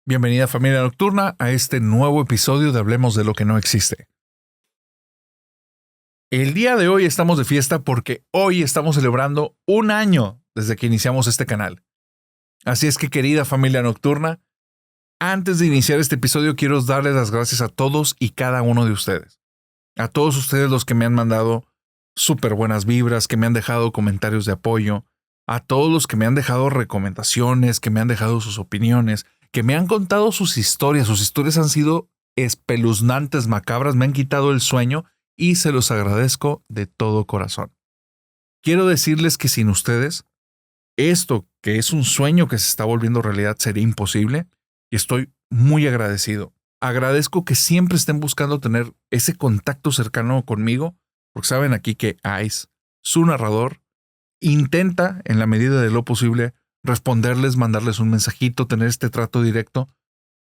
Bienvenida familia nocturna a este nuevo episodio de Hablemos de lo que no existe. El día de hoy estamos de fiesta porque hoy estamos celebrando un año desde que iniciamos este canal. Así es que querida familia nocturna, antes de iniciar este episodio quiero darles las gracias a todos y cada uno de ustedes. A todos ustedes los que me han mandado súper buenas vibras, que me han dejado comentarios de apoyo, a todos los que me han dejado recomendaciones, que me han dejado sus opiniones, que me han contado sus historias han sido espeluznantes, macabras, me han quitado el sueño y se los agradezco de todo corazón. Quiero decirles que sin ustedes, esto que es un sueño que se está volviendo realidad sería imposible y estoy muy agradecido. Agradezco que siempre estén buscando tener ese contacto cercano conmigo, porque saben aquí que Ice, su narrador, intenta en la medida de lo posible responderles, mandarles un mensajito, tener este trato directo,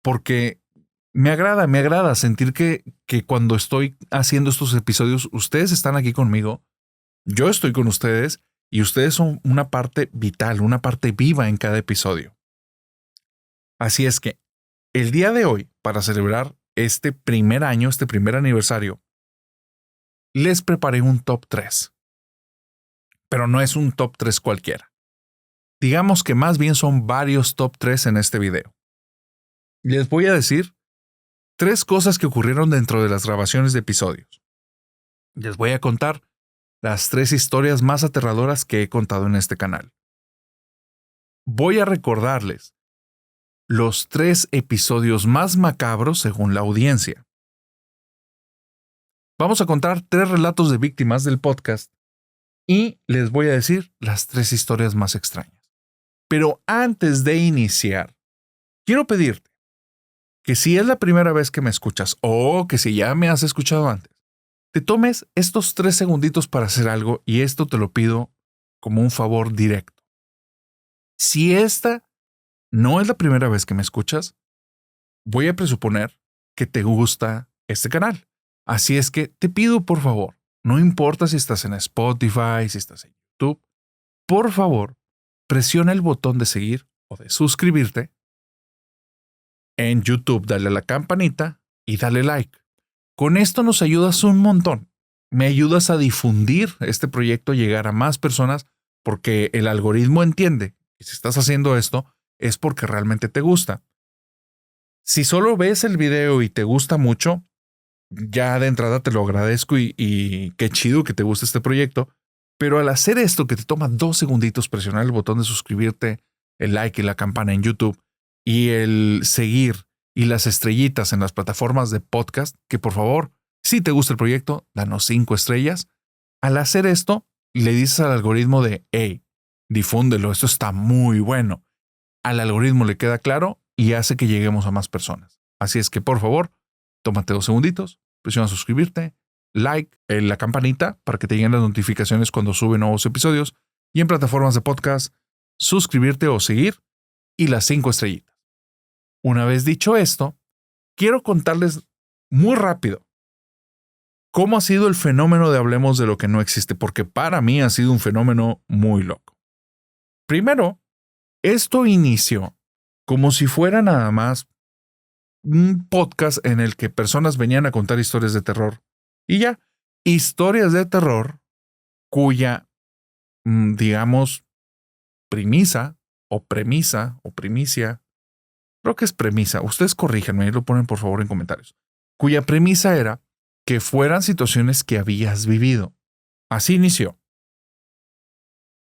porque me agrada sentir que cuando estoy haciendo estos episodios, ustedes están aquí conmigo, yo estoy con ustedes y ustedes son una parte vital, una parte viva en cada episodio. Así es que el día de hoy, para celebrar este primer año, este primer aniversario, les preparé un top 3. Pero no es un top 3 cualquiera. Digamos que más bien son varios top 3 en este video. Les voy a decir 3 cosas que ocurrieron dentro de las grabaciones de episodios. Les voy a contar las 3 historias más aterradoras que he contado en este canal. Voy a recordarles los 3 episodios más macabros según la audiencia. Vamos a contar 3 relatos de víctimas del podcast y les voy a decir las 3 historias más extrañas. Pero antes de iniciar, quiero pedirte que si es la primera vez que me escuchas o que si ya me has escuchado antes, te tomes estos 3 segunditos para hacer algo y esto te lo pido como un favor directo. Si esta no es la primera vez que me escuchas, voy a presuponer que te gusta este canal. Así es que te pido por favor, no importa si estás en Spotify, si estás en YouTube, por favor, presiona el botón de seguir o de suscribirte. En YouTube dale a la campanita y dale like. Con esto nos ayudas un montón. Me ayudas a difundir este proyecto, llegar a más personas, porque el algoritmo entiende que si estás haciendo esto es porque realmente te gusta. Si solo ves el video y te gusta mucho, ya de entrada te lo agradezco y qué chido que te guste este proyecto. Pero al hacer esto que te toma 2 segunditos, presionar el botón de suscribirte, el like y la campana en YouTube y el seguir y las estrellitas en las plataformas de podcast, que por favor, si te gusta el proyecto, danos 5 estrellas. Al hacer esto, le dices al algoritmo de, hey, difúndelo, esto está muy bueno. Al algoritmo le queda claro y hace que lleguemos a más personas. Así es que por favor, tómate 2 segunditos, presiona suscribirte, like, la campanita para que te lleguen las notificaciones cuando sube nuevos episodios y en plataformas de podcast, suscribirte o seguir y las 5 estrellitas. Una vez dicho esto, quiero contarles muy rápido cómo ha sido el fenómeno de Hablemos de lo que no existe, porque para mí ha sido un fenómeno muy loco. Primero, esto inició como si fuera nada más un podcast en el que personas venían a contar historias de terror. Y ya, historias de terror cuya, digamos, primicia, creo que es premisa, ustedes corríjanme y lo ponen por favor en comentarios, cuya premisa era que fueran situaciones que habías vivido. Así inició.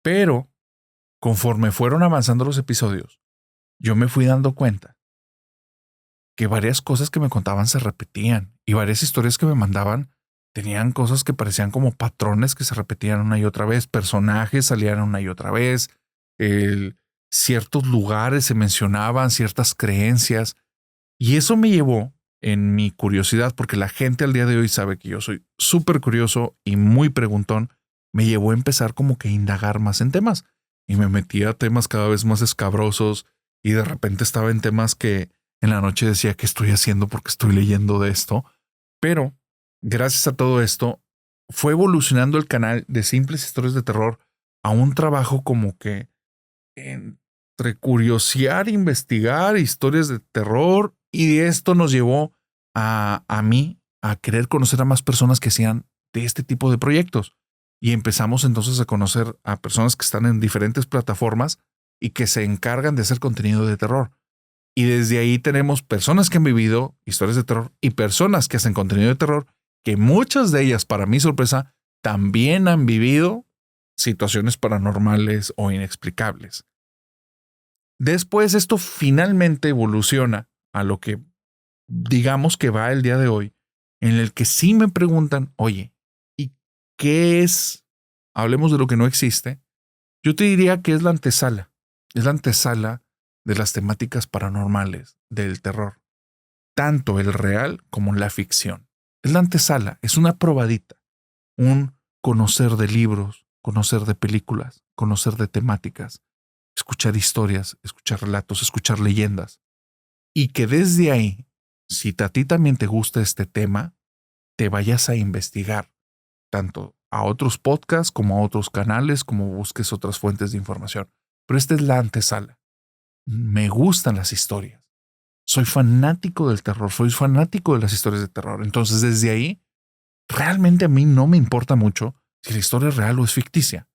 Pero, conforme fueron avanzando los episodios, yo me fui dando cuenta que varias cosas que me contaban se repetían y varias historias que me mandaban tenían cosas que parecían como patrones que se repetían una y otra vez, personajes salían una y otra vez, ciertos lugares se mencionaban, ciertas creencias, y eso me llevó en mi curiosidad, porque la gente al día de hoy sabe que yo soy súper curioso y muy preguntón, me llevó a empezar como que a indagar más en temas y me metía a temas cada vez más escabrosos y de repente estaba en temas que en la noche decía ¿qué estoy haciendo porque estoy leyendo de esto? Pero gracias a todo esto fue evolucionando el canal de simples historias de terror a un trabajo como que entre curiosear, investigar historias de terror, y esto nos llevó a mí a querer conocer a más personas que hacían de este tipo de proyectos. Y empezamos entonces a conocer a personas que están en diferentes plataformas y que se encargan de hacer contenido de terror. Y desde ahí tenemos personas que han vivido historias de terror y personas que hacen contenido de terror, que muchas de ellas, para mi sorpresa, también han vivido situaciones paranormales o inexplicables. Después esto finalmente evoluciona a lo que digamos que va el día de hoy, en el que sí me preguntan, oye, ¿y qué es? Hablemos de lo que no existe. Yo te diría que es la antesala. Es la antesala de las temáticas paranormales, del terror. Tanto el real como la ficción. Es la antesala, es una probadita. Un conocer de libros, conocer de películas, conocer de temáticas, escuchar historias, escuchar relatos, escuchar leyendas. Y que desde ahí, si a ti también te gusta este tema, te vayas a investigar tanto a otros podcasts como a otros canales, como busques otras fuentes de información. Pero esta es la antesala. Me gustan las historias. Soy fanático del terror, soy fanático de las historias de terror. Entonces, desde ahí, realmente a mí no me importa mucho si la historia es real o es ficticia.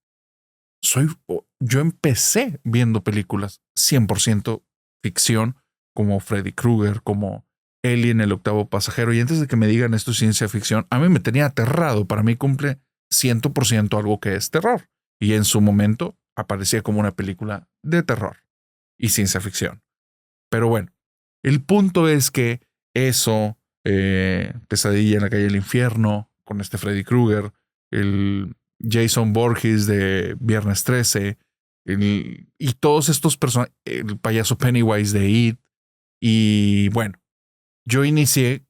Yo empecé viendo películas 100% ficción, como Freddy Krueger, como Alien, el octavo pasajero, y antes de que me digan esto es ciencia ficción, a mí me tenía aterrado. Para mí cumple 100% algo que es terror. Y en su momento aparecía como una película de terror y ciencia ficción. Pero bueno, el punto es que eso, Pesadilla en la calle del infierno, con este Freddy Krueger, el Jason Voorhees de Viernes 13, y todos estos personajes, el payaso Pennywise de It, y bueno, yo inicié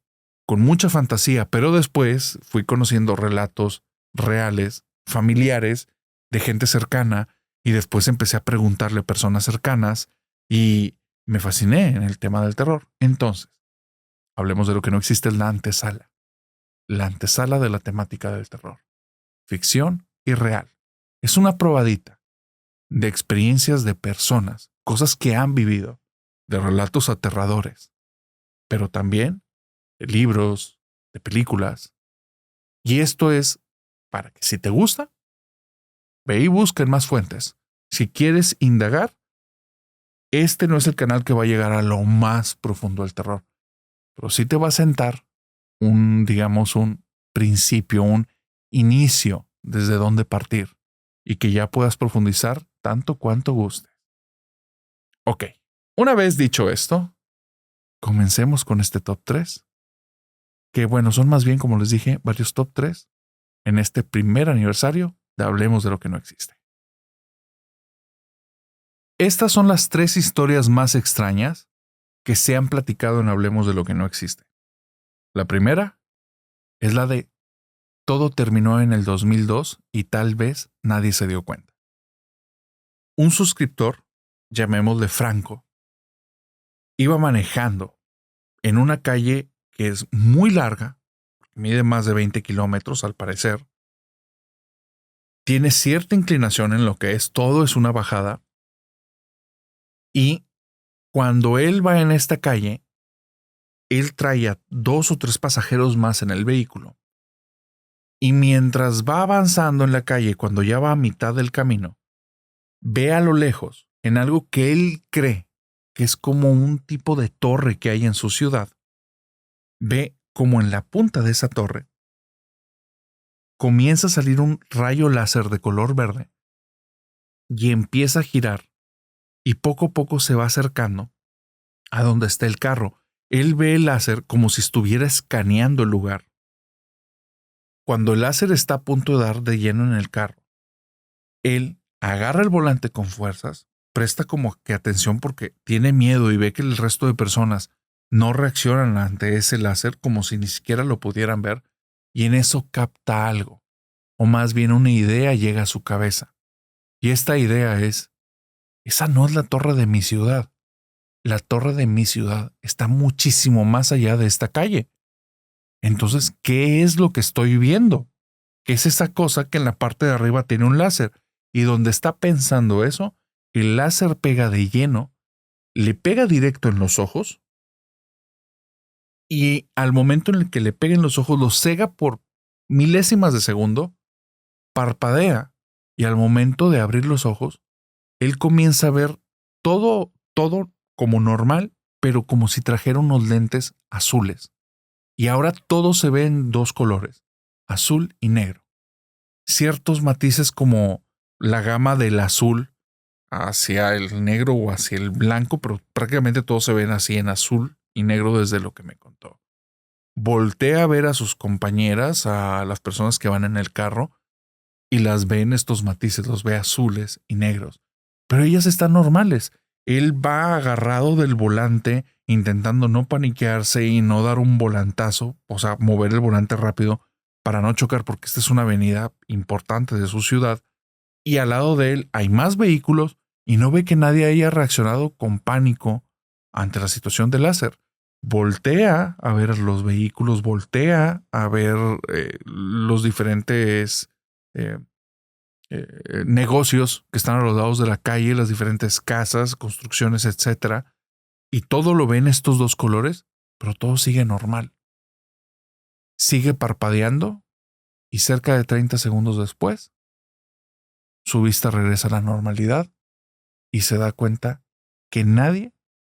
con mucha fantasía, pero después fui conociendo relatos reales, familiares, de gente cercana, y después empecé a preguntarle a personas cercanas, y me fasciné en el tema del terror. Entonces, hablemos de lo que no existe, la antesala. La antesala de la temática del terror. Ficción y real. Es una probadita de experiencias de personas, cosas que han vivido, de relatos aterradores, pero también de libros, de películas. Y esto es para que si te gusta, ve y busca en más fuentes. Si quieres indagar, este no es el canal que va a llegar a lo más profundo del terror, pero sí te va a sentar digamos, un principio, un inicio desde donde partir y que ya puedas profundizar tanto cuanto guste. Ok, una vez dicho esto, comencemos con este top 3, que bueno, son más bien, como les dije, varios top 3 en este primer aniversario de Hablemos de lo que no existe. Estas son las 3 historias más extrañas que se han platicado en Hablemos de lo que no existe. La primera es la de todo terminó en el 2002 y tal vez nadie se dio cuenta. Un suscriptor, llamémosle Franco, iba manejando en una calle que es muy larga, mide más de 20 kilómetros al parecer, tiene cierta inclinación en lo que es todo, es una bajada, y cuando él va en esta calle, él trae a 2 o 3 pasajeros más en el vehículo. Y mientras va avanzando en la calle, cuando ya va a mitad del camino, ve a lo lejos, en algo que él cree que es como un tipo de torre que hay en su ciudad, ve como en la punta de esa torre comienza a salir un rayo láser de color verde y empieza a girar y poco a poco se va acercando a donde está el carro. Él ve el láser como si estuviera escaneando el lugar. Cuando el láser está a punto de dar de lleno en el carro, él agarra el volante con fuerzas, presta como que atención porque tiene miedo y ve que el resto de personas no reaccionan ante ese láser como si ni siquiera lo pudieran ver, y en eso capta algo, o más bien una idea llega a su cabeza. Y esta idea es, esa no es la torre de mi ciudad. La torre de mi ciudad está muchísimo más allá de esta calle. Entonces, ¿qué es lo que estoy viendo? ¿Qué es esa cosa que en la parte de arriba tiene un láser? Y donde está pensando eso, el láser pega de lleno, le pega directo en los ojos y al momento en el que le pega en los ojos lo cega por milésimas de segundo, parpadea y al momento de abrir los ojos, él comienza a ver todo como normal, pero como si trajera unos lentes azules. Y ahora todo se ve en dos colores, azul y negro. Ciertos matices como la gama del azul hacia el negro o hacia el blanco, pero prácticamente todos se ven así en azul y negro desde lo que me contó. Voltea a ver a sus compañeras, a las personas que van en el carro, y las ve en estos matices, los ve azules y negros. Pero ellas están normales. Él va agarrado del volante, intentando no paniquearse y no dar un volantazo, o sea, mover el volante rápido para no chocar, porque esta es una avenida importante de su ciudad. Y al lado de él hay más vehículos y no ve que nadie haya reaccionado con pánico ante la situación del láser. Voltea a ver los vehículos, voltea a ver los diferentes negocios que están a los lados de la calle, las diferentes casas, construcciones, etcétera, y todo lo ve en estos dos colores, pero todo sigue normal. Sigue parpadeando y cerca de 30 segundos después, su vista regresa a la normalidad y se da cuenta que nadie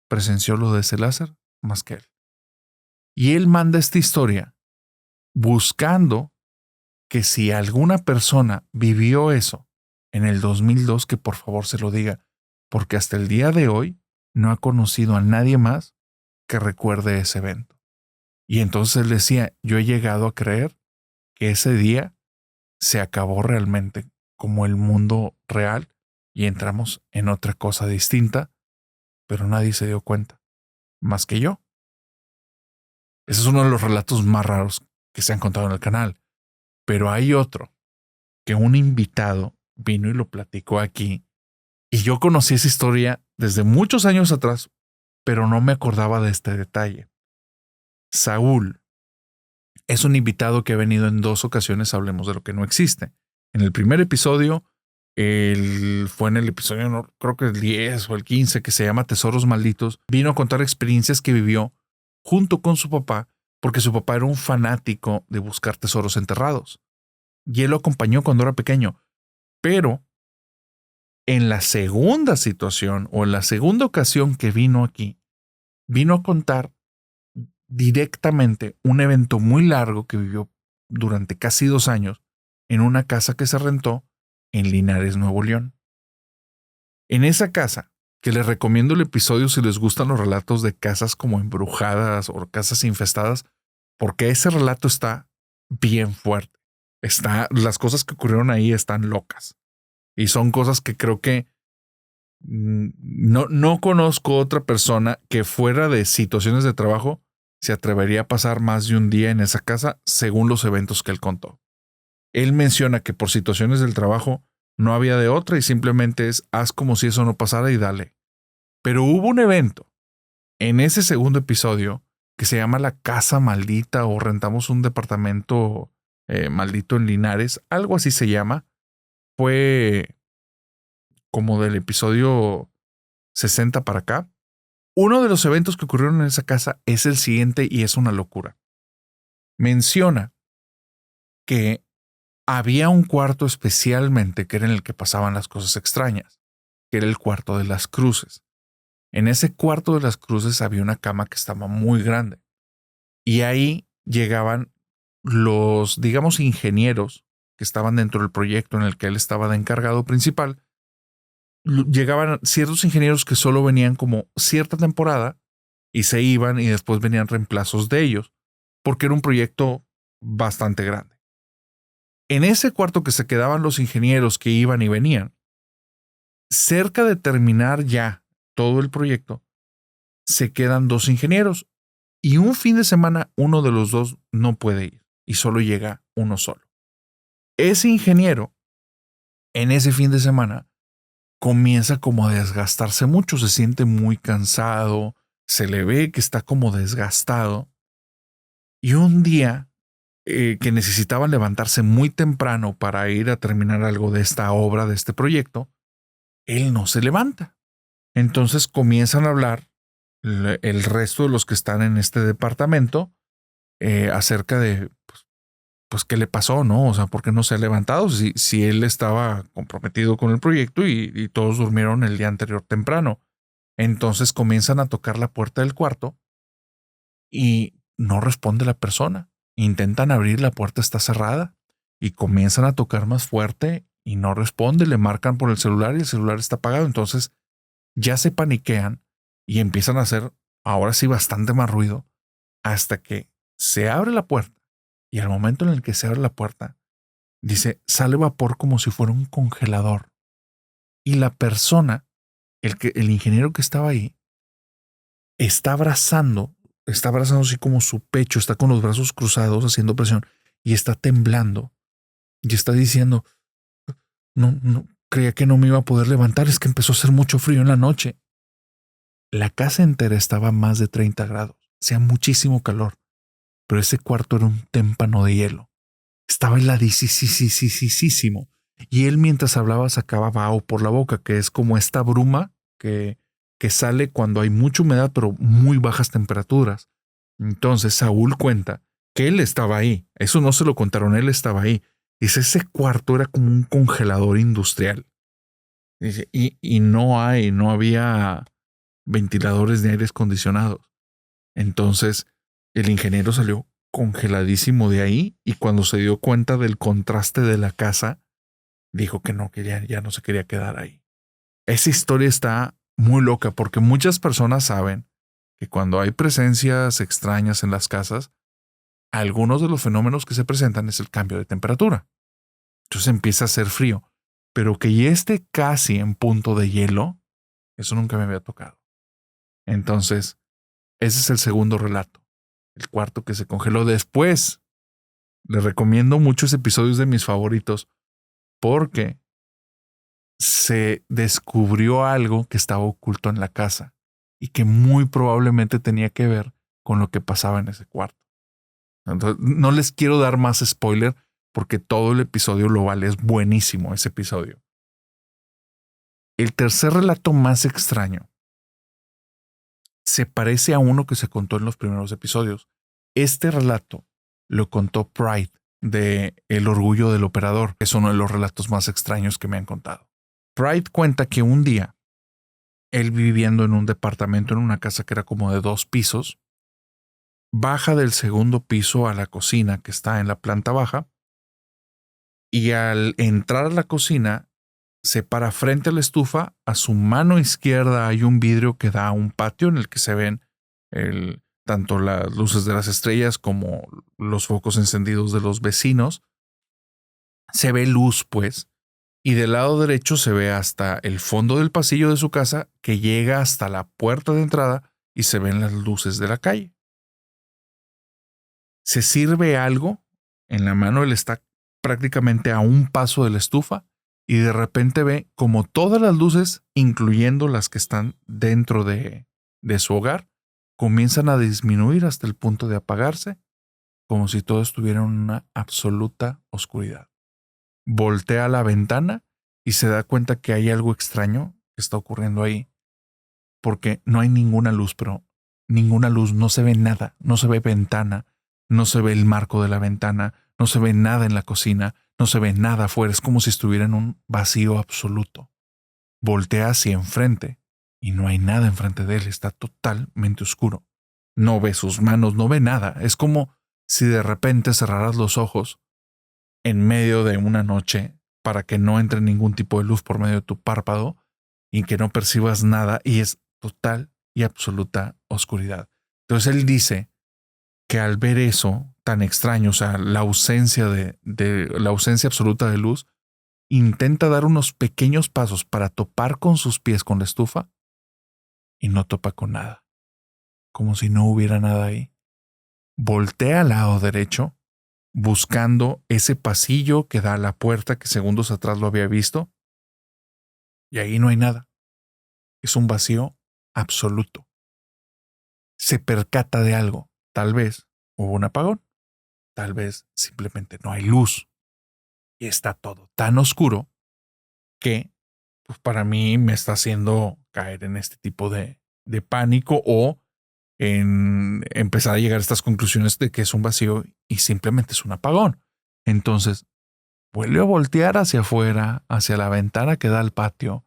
presenció lo de ese láser más que él. Y él manda esta historia buscando que si alguna persona vivió eso en el 2002, que por favor se lo diga, porque hasta el día de hoy no ha conocido a nadie más que recuerde ese evento. Y entonces él decía, yo he llegado a creer que ese día se acabó realmente como el mundo real y entramos en otra cosa distinta, pero nadie se dio cuenta, más que yo. Ese es uno de los relatos más raros que se han contado en el canal. Pero hay otro que un invitado vino y lo platicó aquí. Y yo conocí esa historia desde muchos años atrás, pero no me acordaba de este detalle. Saúl es un invitado que ha venido en 2 ocasiones a Hablemos de lo que no existe. En el primer episodio, él fue en el episodio, no, creo que el 10 o el 15, que se llama Tesoros Malditos. Vino a contar experiencias que vivió junto con su papá, porque su papá era un fanático de buscar tesoros enterrados. Y él lo acompañó cuando era pequeño. Pero en la segunda situación o en la segunda ocasión que vino aquí, vino a contar directamente un evento muy largo que vivió durante casi 2 años en una casa que se rentó en Linares, Nuevo León. En esa casa, que les recomiendo el episodio si les gustan los relatos de casas como embrujadas o casas infestadas, porque ese relato está bien fuerte. Las cosas que ocurrieron ahí están locas. Y son cosas que creo que no conozco otra persona que fuera de situaciones de trabajo se atrevería a pasar más de un día en esa casa según los eventos que él contó. Él menciona que por situaciones del trabajo no había de otra y simplemente es haz como si eso no pasara y dale. Pero hubo un evento en ese segundo episodio que se llama La Casa Maldita o rentamos un departamento maldito en Linares, algo así se llama. Fue como del episodio 60 para acá. Uno de los eventos que ocurrieron en esa casa es el siguiente y es una locura. Menciona que había un cuarto especialmente que era en el que pasaban las cosas extrañas, que era el cuarto de las cruces. En ese cuarto de las cruces había una cama que estaba muy grande y ahí llegaban los, digamos, ingenieros que estaban dentro del proyecto en el que él estaba de encargado principal. Llegaban ciertos ingenieros que solo venían como cierta temporada y se iban y después venían reemplazos de ellos, porque era un proyecto bastante grande. En ese cuarto que se quedaban los ingenieros que iban y venían, cerca de terminar ya todo el proyecto, se quedan 2 ingenieros y un fin de semana uno de los 2 no puede ir y solo llega uno solo. Ese ingeniero, en ese fin de semana, comienza como a desgastarse mucho, se siente muy cansado, se le ve que está como desgastado. Y un día que necesitaban levantarse muy temprano para ir a terminar algo de esta obra, de este proyecto, él no se levanta. Entonces comienzan a hablar el resto de los que están en este departamento acerca de pues qué le pasó, ¿no? O sea, ¿por qué no se ha levantado? Si él estaba comprometido con el proyecto y todos durmieron el día anterior temprano. Entonces comienzan a tocar la puerta del cuarto y no responde la persona. Intentan abrir, la puerta está cerrada y comienzan a tocar más fuerte y no responde. Le marcan por el celular y el celular está apagado. Entonces ya se paniquean y empiezan a hacer ahora sí bastante más ruido hasta que se abre la puerta. Y al momento en el que se abre la puerta, dice, sale vapor como si fuera un congelador. Y la persona, el ingeniero que estaba ahí, está abrazando así como su pecho, está con los brazos cruzados haciendo presión y está temblando. Y está diciendo, no, creía que no me iba a poder levantar, es que empezó a hacer mucho frío en la noche. La casa entera estaba a más de 30 grados, hacía muchísimo calor, pero ese cuarto era un témpano de hielo. Estaba heladísimo. Y él mientras hablaba sacaba vaho por la boca, que es como esta bruma que sale cuando hay mucha humedad pero muy bajas temperaturas. Entonces Saúl cuenta que él estaba ahí. Eso no se lo contaron, él estaba ahí. Dice, ese cuarto era como un congelador industrial. Dice, y no había ventiladores ni aires acondicionados. Entonces el ingeniero salió congeladísimo de ahí y cuando se dio cuenta del contraste de la casa, dijo que no, que ya no se quería quedar ahí. Esa historia está muy loca porque muchas personas saben que cuando hay presencias extrañas en las casas, algunos de los fenómenos que se presentan es el cambio de temperatura. Entonces empieza a hacer frío, pero que ya esté casi en punto de hielo, eso nunca me había tocado. Entonces, ese es el segundo relato. El cuarto que se congeló después. Les recomiendo mucho ese episodio, es de mis favoritos, porque se descubrió algo que estaba oculto en la casa y que muy probablemente tenía que ver con lo que pasaba en ese cuarto. Entonces, no les quiero dar más spoiler porque todo el episodio lo vale, es buenísimo ese episodio. El tercer relato más extraño se parece a uno que se contó en los primeros episodios. Este relato lo contó Pride de El orgullo del operador. Es uno de los relatos más extraños que me han contado. Pride cuenta que un día, él viviendo en un departamento, en una casa que era como de 2 pisos, baja del segundo piso a la cocina que está en la planta baja y al entrar a la cocina se para frente a la estufa. A su mano izquierda hay un vidrio que da a un patio en el que se ven tanto las luces de las estrellas como los focos encendidos de los vecinos. Se ve luz, pues, y del lado derecho se ve hasta el fondo del pasillo de su casa que llega hasta la puerta de entrada y se ven las luces de la calle. Se sirve algo en la mano, él está prácticamente a un paso de la estufa y de repente ve como todas las luces, incluyendo las que están dentro de su hogar, comienzan a disminuir hasta el punto de apagarse, como si todo estuviera en una absoluta oscuridad. Voltea a la ventana y se da cuenta que hay algo extraño que está ocurriendo ahí, porque no hay ninguna luz, pero ninguna luz, no se ve nada, no se ve ventana, no se ve el marco de la ventana, no se ve nada en la cocina, no se ve nada afuera, es como si estuviera en un vacío absoluto. Voltea hacia enfrente y no hay nada enfrente de él, está totalmente oscuro. No ve sus manos, no ve nada, es como si de repente cerraras los ojos en medio de una noche para que no entre ningún tipo de luz por medio de tu párpado y que no percibas nada y es total y absoluta oscuridad. Entonces él dice que al ver eso tan extraño, o sea, la ausencia la ausencia absoluta de luz, intenta dar unos pequeños pasos para topar con sus pies con la estufa y no topa con nada, como si no hubiera nada ahí. Voltea al lado derecho buscando ese pasillo que da a la puerta que segundos atrás lo había visto y ahí no hay nada. Es un vacío absoluto. Se percata de algo. Tal vez hubo un apagón. Tal vez simplemente no hay luz. Y está todo tan oscuro que pues para mí me está haciendo caer en este tipo de pánico o en empezar a llegar a estas conclusiones de que es un vacío y simplemente es un apagón. Entonces, vuelve a voltear hacia afuera, hacia la ventana que da al patio,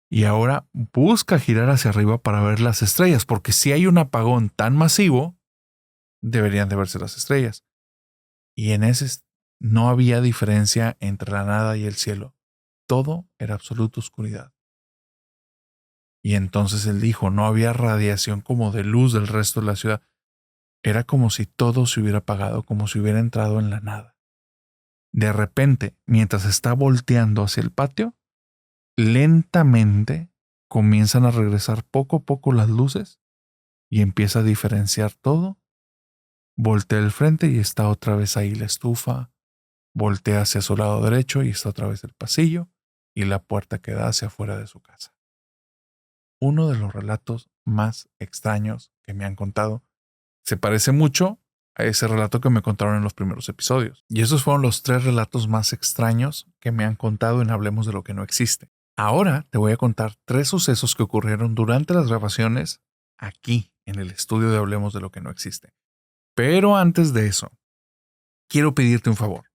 y ahora busca girar hacia arriba para ver las estrellas, porque si hay un apagón tan masivo, deberían de verse las estrellas. Y en ese no había diferencia entre la nada y el cielo. Todo era absoluta oscuridad. Y entonces él dijo, no había radiación como de luz del resto de la ciudad. Era como si todo se hubiera apagado, como si hubiera entrado en la nada. De repente, mientras está volteando hacia el patio, lentamente comienzan a regresar poco a poco las luces y empieza a diferenciar todo. Voltea al frente y está otra vez ahí la estufa. Voltea hacia su lado derecho y está otra vez el pasillo y la puerta que da hacia afuera de su casa. Uno de los relatos más extraños que me han contado. Se parece mucho a ese relato que me contaron en los primeros episodios. Y esos fueron los 3 relatos más extraños que me han contado en Hablemos de lo que no existe. Ahora te voy a contar 3 sucesos que ocurrieron durante las grabaciones aquí en el estudio de Hablemos de lo que no existe. Pero antes de eso, quiero pedirte un favor.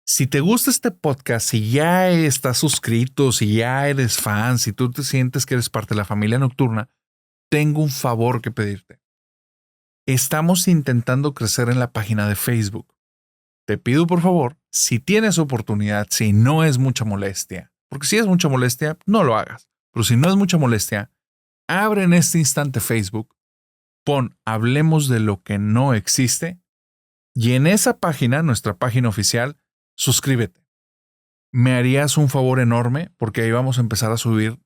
Si te gusta este podcast, si ya estás suscrito, si ya eres fan, si tú te sientes que eres parte de la familia nocturna, tengo un favor que pedirte. Estamos intentando crecer en la página de Facebook. Te pido por favor, si tienes oportunidad, si no es mucha molestia, porque si es mucha molestia, no lo hagas, pero si no es mucha molestia, abre en este instante Facebook, pon Hablemos de lo que no existe y en esa página, nuestra página oficial, suscríbete. Me harías un favor enorme porque ahí vamos a empezar a subir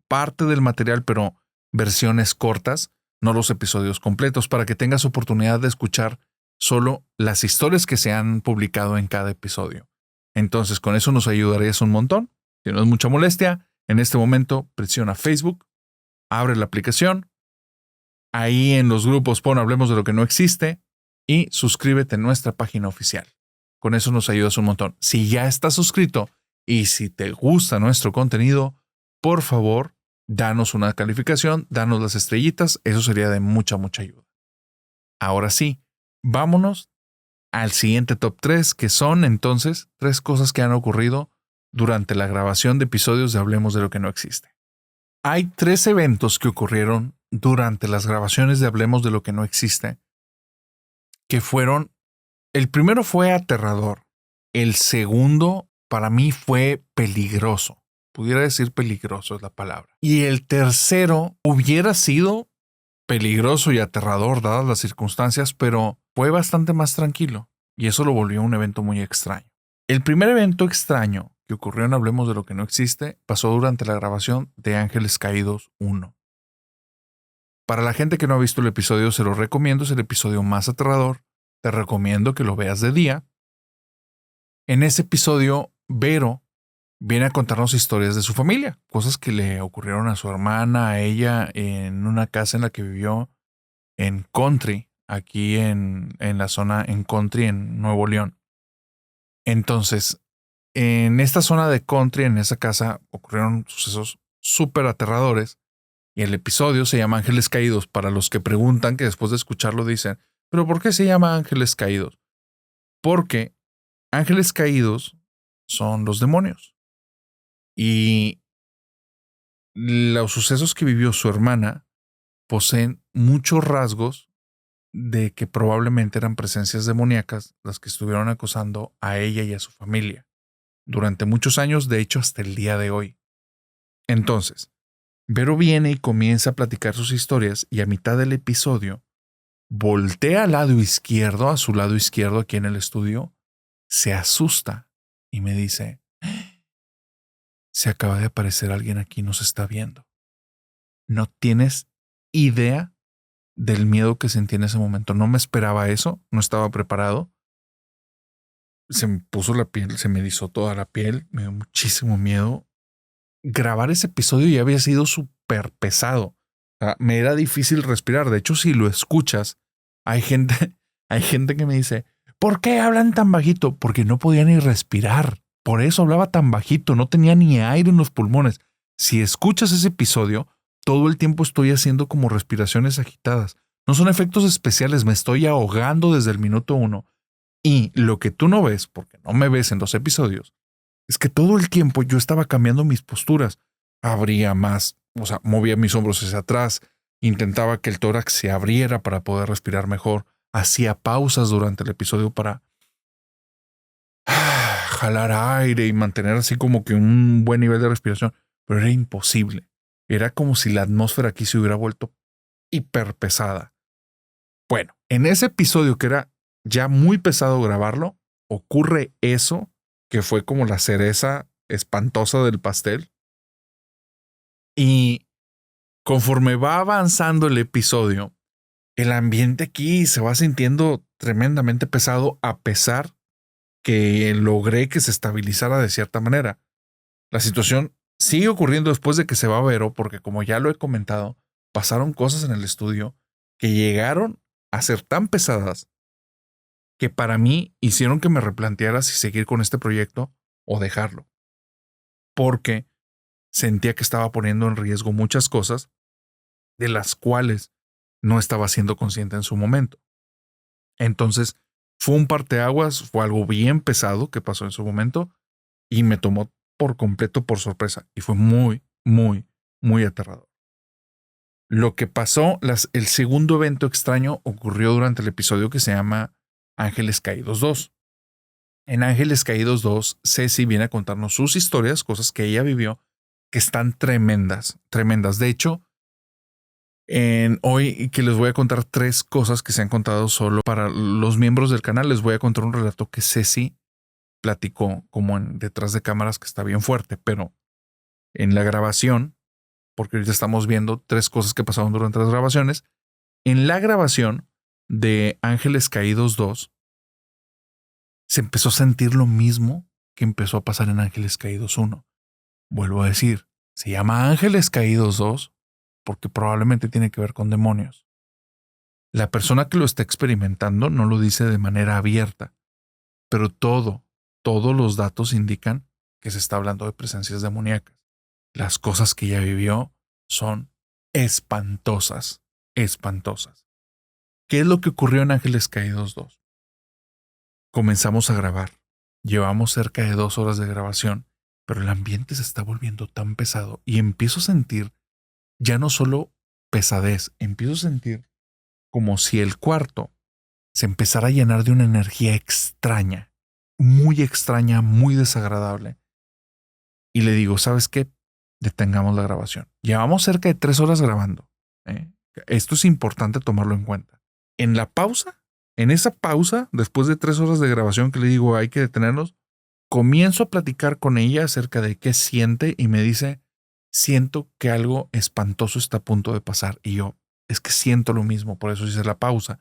parte del material, pero versiones cortas, no los episodios completos, para que tengas oportunidad de escuchar solo las historias que se han publicado en cada episodio. Entonces, con eso nos ayudarías un montón. Si no es mucha molestia, en este momento presiona Facebook, abre la aplicación, ahí en los grupos pon Hablemos de lo que no existe y suscríbete a nuestra página oficial. Con eso nos ayudas un montón. Si ya estás suscrito y si te gusta nuestro contenido, por favor, danos una calificación, danos las estrellitas, eso sería de mucha ayuda. Ahora sí, vámonos al siguiente top 3, que son entonces 3 cosas que han ocurrido durante la grabación de episodios de Hablemos de lo que no existe. Hay 3 eventos que ocurrieron durante las grabaciones de Hablemos de lo que no existe, que fueron, el primero fue aterrador, el segundo para mí fue peligroso. Pudiera decir peligroso es la palabra. Y el tercero hubiera sido peligroso y aterrador dadas las circunstancias, pero fue bastante más tranquilo y eso lo volvió un evento muy extraño. El primer evento extraño que ocurrió en Hablemos de lo que no existe pasó durante la grabación de Ángeles Caídos 1. Para la gente que no ha visto el episodio, se lo recomiendo, es el episodio más aterrador. Te recomiendo que lo veas de día. En ese episodio, Vero viene a contarnos historias de su familia, cosas que le ocurrieron a su hermana, a ella, en una casa en la que vivió en Country, aquí en la zona en Country, en Nuevo León. Entonces, en esta zona de Country, en esa casa, ocurrieron sucesos súper aterradores y el episodio se llama Ángeles Caídos. Para los que preguntan, que después de escucharlo dicen, ¿pero por qué se llama Ángeles Caídos? Porque ángeles caídos son los demonios. Y los sucesos que vivió su hermana poseen muchos rasgos de que probablemente eran presencias demoníacas las que estuvieron acosando a ella y a su familia durante muchos años, de hecho hasta el día de hoy. Entonces, Vero viene y comienza a platicar sus historias y a mitad del episodio voltea al lado izquierdo, a su lado izquierdo aquí en el estudio, se asusta y me dice, se acaba de aparecer alguien aquí, nos está viendo. No tienes idea del miedo que sentí en ese momento. No me esperaba eso, no estaba preparado. Se me puso la piel, se me erizó toda la piel, me dio muchísimo miedo. Grabar ese episodio ya había sido súper pesado. Me era difícil respirar. De hecho, si lo escuchas, hay gente que me dice, ¿por qué hablan tan bajito? Porque no podía ni respirar. Por eso hablaba tan bajito, no tenía ni aire en los pulmones. Si escuchas ese episodio, todo el tiempo estoy haciendo como respiraciones agitadas. No son efectos especiales, me estoy ahogando desde el minuto 1. Y lo que tú no ves, porque no me ves en los episodios, es que todo el tiempo yo estaba cambiando mis posturas. Abría más, o sea, movía mis hombros hacia atrás, intentaba que el tórax se abriera para poder respirar mejor, hacía pausas durante el episodio para jalar aire y mantener así como que un buen nivel de respiración, pero era imposible. Era como si la atmósfera aquí se hubiera vuelto hiper pesada. Bueno, en ese episodio que era ya muy pesado grabarlo, ocurre eso que fue como la cereza espantosa del pastel. Y conforme va avanzando el episodio, el ambiente aquí se va sintiendo tremendamente pesado a pesar que logré que se estabilizara de cierta manera. La situación sigue ocurriendo después de que se va Vero, porque como ya lo he comentado, pasaron cosas en el estudio que llegaron a ser tan pesadas que para mí hicieron que me replanteara si seguir con este proyecto o dejarlo. Porque sentía que estaba poniendo en riesgo muchas cosas de las cuales no estaba siendo consciente en su momento. Entonces, fue un parteaguas, fue algo bien pesado que pasó en su momento y me tomó por completo por sorpresa y fue muy, muy, muy aterrador. Lo que pasó, el segundo evento extraño ocurrió durante el episodio que se llama Ángeles Caídos 2. En Ángeles Caídos 2, Ceci viene a contarnos sus historias, cosas que ella vivió, que están tremendas, tremendas. De hecho, hoy que les voy a contar 3 cosas que se han contado solo para los miembros del canal, les voy a contar un relato que Ceci platicó como detrás de cámaras que está bien fuerte, pero en la grabación, porque ahorita estamos viendo 3 cosas que pasaron durante las grabaciones, en la grabación de Ángeles Caídos 2, se empezó a sentir lo mismo que empezó a pasar en Ángeles Caídos 1. Vuelvo a decir, se llama Ángeles Caídos 2 porque probablemente tiene que ver con demonios. La persona que lo está experimentando no lo dice de manera abierta, pero todos los datos indican que se está hablando de presencias demoníacas. Las cosas que ella vivió son espantosas, espantosas. ¿Qué es lo que ocurrió en Ángeles Caídos 2? Comenzamos a grabar. Llevamos cerca de 2 horas de grabación, pero el ambiente se está volviendo tan pesado y empiezo a sentir ya no solo pesadez, empiezo a sentir como si el cuarto se empezara a llenar de una energía extraña, muy desagradable. Y le digo, ¿sabes qué? Detengamos la grabación. Llevamos cerca de 3 horas grabando. Esto es importante tomarlo en cuenta. En esa pausa, después de 3 horas de grabación que le digo hay que detenernos, comienzo a platicar con ella acerca de qué siente y me dice, siento que algo espantoso está a punto de pasar. Y yo, es que siento lo mismo, por eso hice la pausa.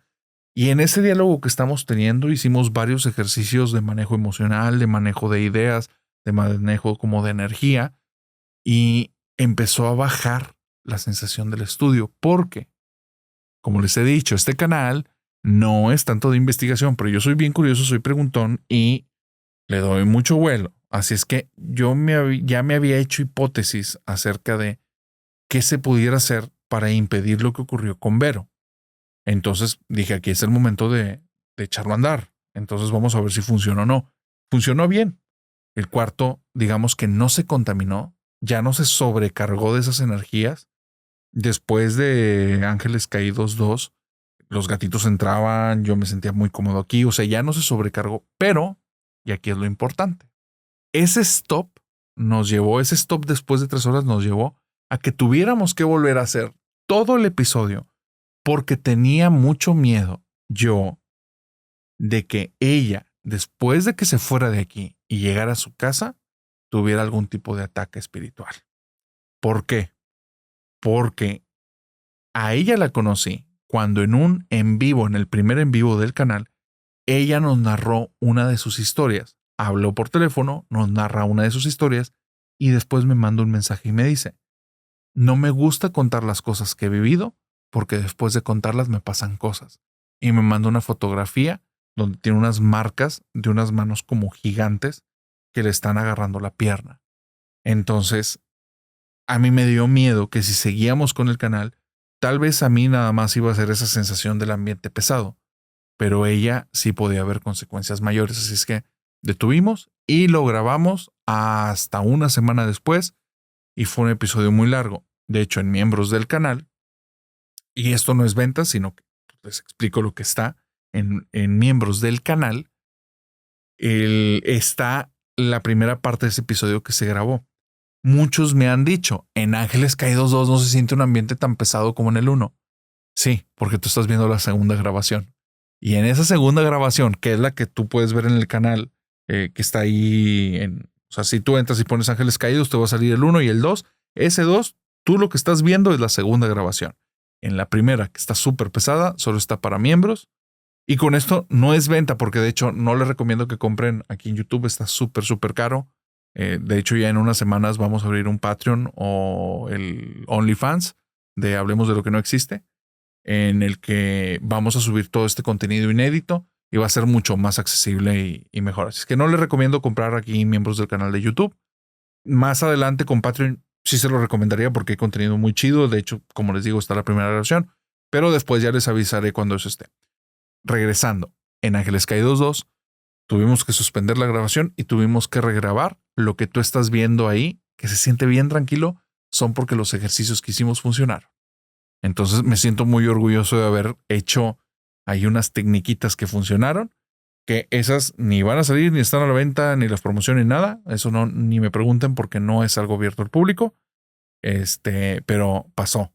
Y en ese diálogo que estamos teniendo hicimos varios ejercicios de manejo emocional, de manejo de ideas, de manejo como de energía y empezó a bajar la sensación del estudio porque, como les he dicho, este canal no es tanto de investigación, pero yo soy bien curioso, soy preguntón y le doy mucho vuelo. Así es que yo ya me había hecho hipótesis acerca de qué se pudiera hacer para impedir lo que ocurrió con Vero. Entonces dije, aquí es el momento de echarlo a andar. Entonces vamos a ver si funciona o no. Funcionó bien. El cuarto, digamos que no se contaminó, ya no se sobrecargó de esas energías. Después de Ángeles Caídos 2, los gatitos entraban, yo me sentía muy cómodo aquí, o sea, ya no se sobrecargó, pero, y aquí es lo importante, ese stop después de 3 horas nos llevó a que tuviéramos que volver a hacer todo el episodio porque tenía mucho miedo yo de que ella, después de que se fuera de aquí y llegara a su casa, tuviera algún tipo de ataque espiritual. ¿Por qué? Porque a ella la conocí cuando en un en vivo, en el primer en vivo del canal, ella nos narró una de sus historias. Habló por teléfono, nos narra una de sus historias y después me manda un mensaje y me dice, no me gusta contar las cosas que he vivido porque después de contarlas me pasan cosas. Y me manda una fotografía donde tiene unas marcas de unas manos como gigantes que le están agarrando la pierna. Entonces, a mí me dio miedo que si seguíamos con el canal, tal vez a mí nada más iba a ser esa sensación del ambiente pesado, pero ella sí podía haber consecuencias mayores. Así es que detuvimos y lo grabamos hasta una semana después y fue un episodio muy largo. De hecho, en miembros del canal, y esto no es venta, sino que les explico lo que está en miembros del canal, está la primera parte de ese episodio que se grabó. Muchos me han dicho, en Ángeles Caídos 2 no se siente un ambiente tan pesado como en el 1. Sí, porque tú estás viendo la segunda grabación. Y en esa segunda grabación, que es la que tú puedes ver en el canal, que está ahí, o sea, si tú entras y pones Ángeles Caídos, te va a salir el 1 y el 2. Ese 2, tú lo que estás viendo es la segunda grabación. En la primera, que está súper pesada, solo está para miembros. Y con esto no es venta, porque de hecho no les recomiendo que compren aquí en YouTube, está súper caro. De hecho, ya en unas semanas vamos a abrir un Patreon o el OnlyFans de Hablemos de lo que no existe, en el que vamos a subir todo este contenido inédito y va a ser mucho más accesible y mejor. Así es que no les recomiendo comprar aquí miembros del canal de YouTube. Más adelante con Patreon sí se lo recomendaría porque hay contenido muy chido. De hecho, como les digo, está la primera grabación, pero después ya les avisaré cuando eso esté. Regresando, en Ángeles Caídos 2 tuvimos que suspender la grabación y tuvimos que regrabar. Lo que tú estás viendo ahí, que se siente bien tranquilo, son porque los ejercicios que hicimos funcionaron. Entonces me siento muy orgulloso de haber hecho ahí unas tecniquitas que funcionaron, que esas ni van a salir, ni están a la venta, ni las promociones, ni nada. Eso no, ni me pregunten porque no es algo abierto al público. Pero pasó,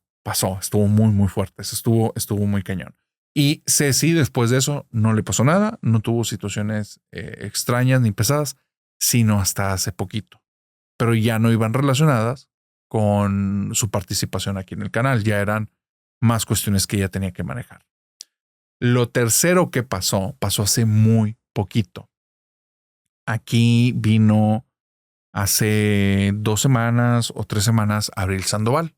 estuvo muy fuerte. Eso estuvo muy cañón. Y Ceci, después de eso, no le pasó nada, no tuvo situaciones extrañas ni pesadas, sino hasta hace poquito. Pero ya no iban relacionadas con su participación aquí en el canal, ya eran más cuestiones que ella tenía que manejar. Lo tercero que pasó hace muy poquito. Aquí vino hace 2 semanas o 3 semanas Abril Sandoval.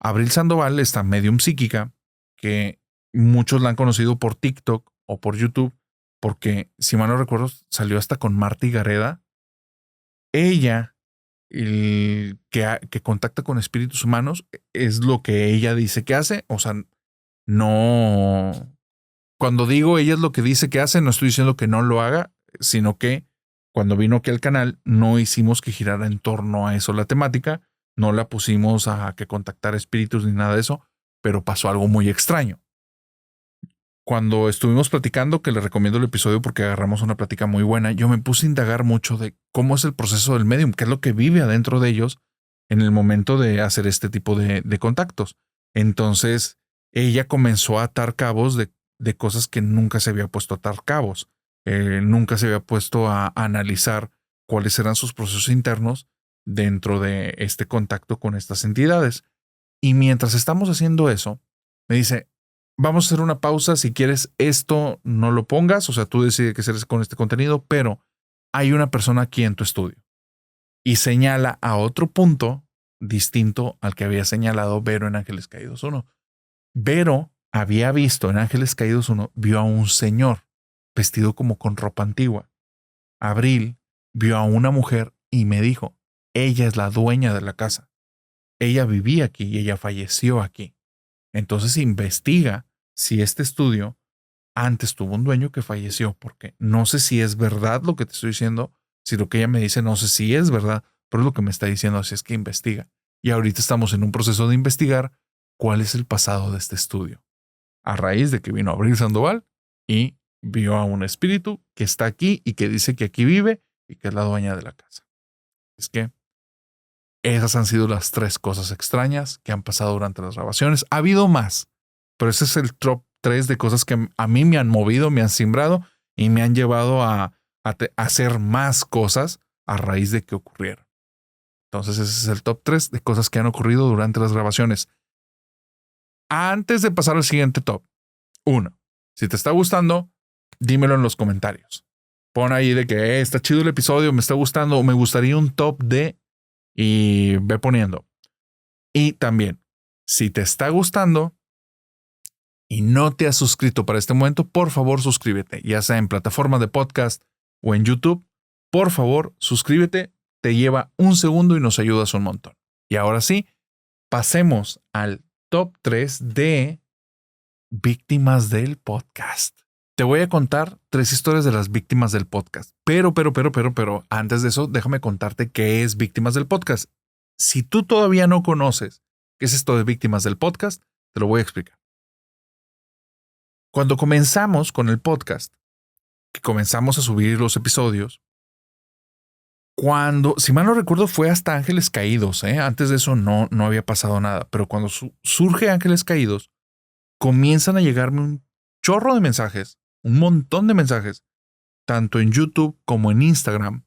Abril Sandoval, esta medium psíquica que muchos la han conocido por TikTok o por YouTube, porque si mal no recuerdo salió hasta con Marta Gareda. Ella, que contacta con espíritus humanos, es lo que ella dice que hace. O sea, no, cuando digo ella es lo que dice que hace, no estoy diciendo que no lo haga, sino que cuando vino aquí al canal no hicimos que girara en torno a eso la temática, no la pusimos a que contactar espíritus ni nada de eso, pero pasó algo muy extraño. Cuando estuvimos platicando, que les recomiendo el episodio porque agarramos una plática muy buena, yo me puse a indagar mucho de cómo es el proceso del medium, qué es lo que vive adentro de ellos en el momento de hacer este tipo de contactos. Entonces, ella comenzó a atar cabos de cosas que nunca se había puesto a atar cabos. Nunca se había puesto a analizar cuáles eran sus procesos internos dentro de este contacto con estas entidades. Y mientras estamos haciendo eso, me dice, vamos a hacer una pausa, si quieres esto no lo pongas, o sea, tú decides qué hacer con este contenido, pero hay una persona aquí en tu estudio. Y señala a otro punto distinto al que había señalado Vero en Ángeles Caídos 1. Vero había visto en Ángeles Caídos 1, vio a un señor vestido como con ropa antigua. Abril vio a una mujer y me dijo, ella es la dueña de la casa. Ella vivía aquí y ella falleció aquí. Entonces investiga si este estudio antes tuvo un dueño que falleció, porque no sé si es verdad lo que te estoy diciendo, si lo que ella me dice no sé si es verdad, pero es lo que me está diciendo, así es que investiga. Y ahorita estamos en un proceso de investigar cuál es el pasado de este estudio. A raíz de que vino Abril Sandoval y vio a un espíritu que está aquí y que dice que aquí vive y que es la dueña de la casa. Es que esas han sido las 3 cosas extrañas que han pasado durante las grabaciones. Ha habido más, pero ese es el top 3 de cosas que a mí me han movido, me han simbrado y me han llevado a hacer más cosas a raíz de que ocurrieron. Entonces ese es el top 3 de cosas que han ocurrido durante las grabaciones. Antes de pasar al siguiente top, 1. Si te está gustando, dímelo en los comentarios. Pon ahí de que está chido el episodio, me está gustando o me gustaría un top de... Y ve poniendo. Y también, si te está gustando y no te has suscrito para este momento, por favor suscríbete, ya sea en plataforma de podcast o en YouTube, por favor, suscríbete. Te lleva un segundo y nos ayudas un montón. Y ahora sí, pasemos al top 3 de víctimas del podcast. Te voy a contar 3 historias de las víctimas del podcast. Pero, antes de eso, déjame contarte qué es víctimas del podcast. Si tú todavía no conoces qué es esto de víctimas del podcast, te lo voy a explicar. Cuando comenzamos con el podcast, que comenzamos a subir los episodios, si mal no recuerdo, fue hasta Ángeles Caídos. Antes de eso no había pasado nada. Pero cuando surge Ángeles Caídos, comienzan a llegarme un chorro de mensajes, un montón de mensajes, tanto en YouTube como en Instagram,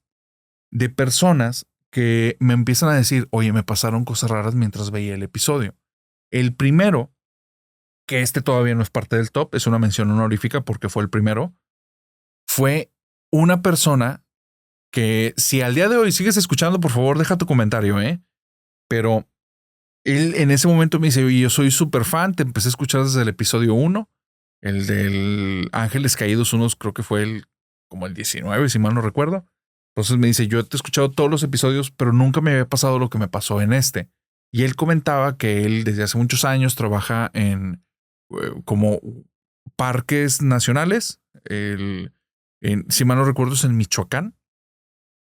de personas que me empiezan a decir, oye, me pasaron cosas raras mientras veía el episodio. El primero, que todavía no es parte del top, es una mención honorífica porque fue el primero, fue una persona que si al día de hoy sigues escuchando, por favor, deja tu comentario, Pero él en ese momento me dice, oye, yo soy súper fan, te empecé a escuchar desde el episodio 1, el del Ángeles Caídos 1, creo que fue como el 19, si mal no recuerdo. Entonces me dice, yo te he escuchado todos los episodios, pero nunca me había pasado lo que me pasó en este. Y él comentaba que él desde hace muchos años trabaja en como parques nacionales, si mal no recuerdo es en Michoacán.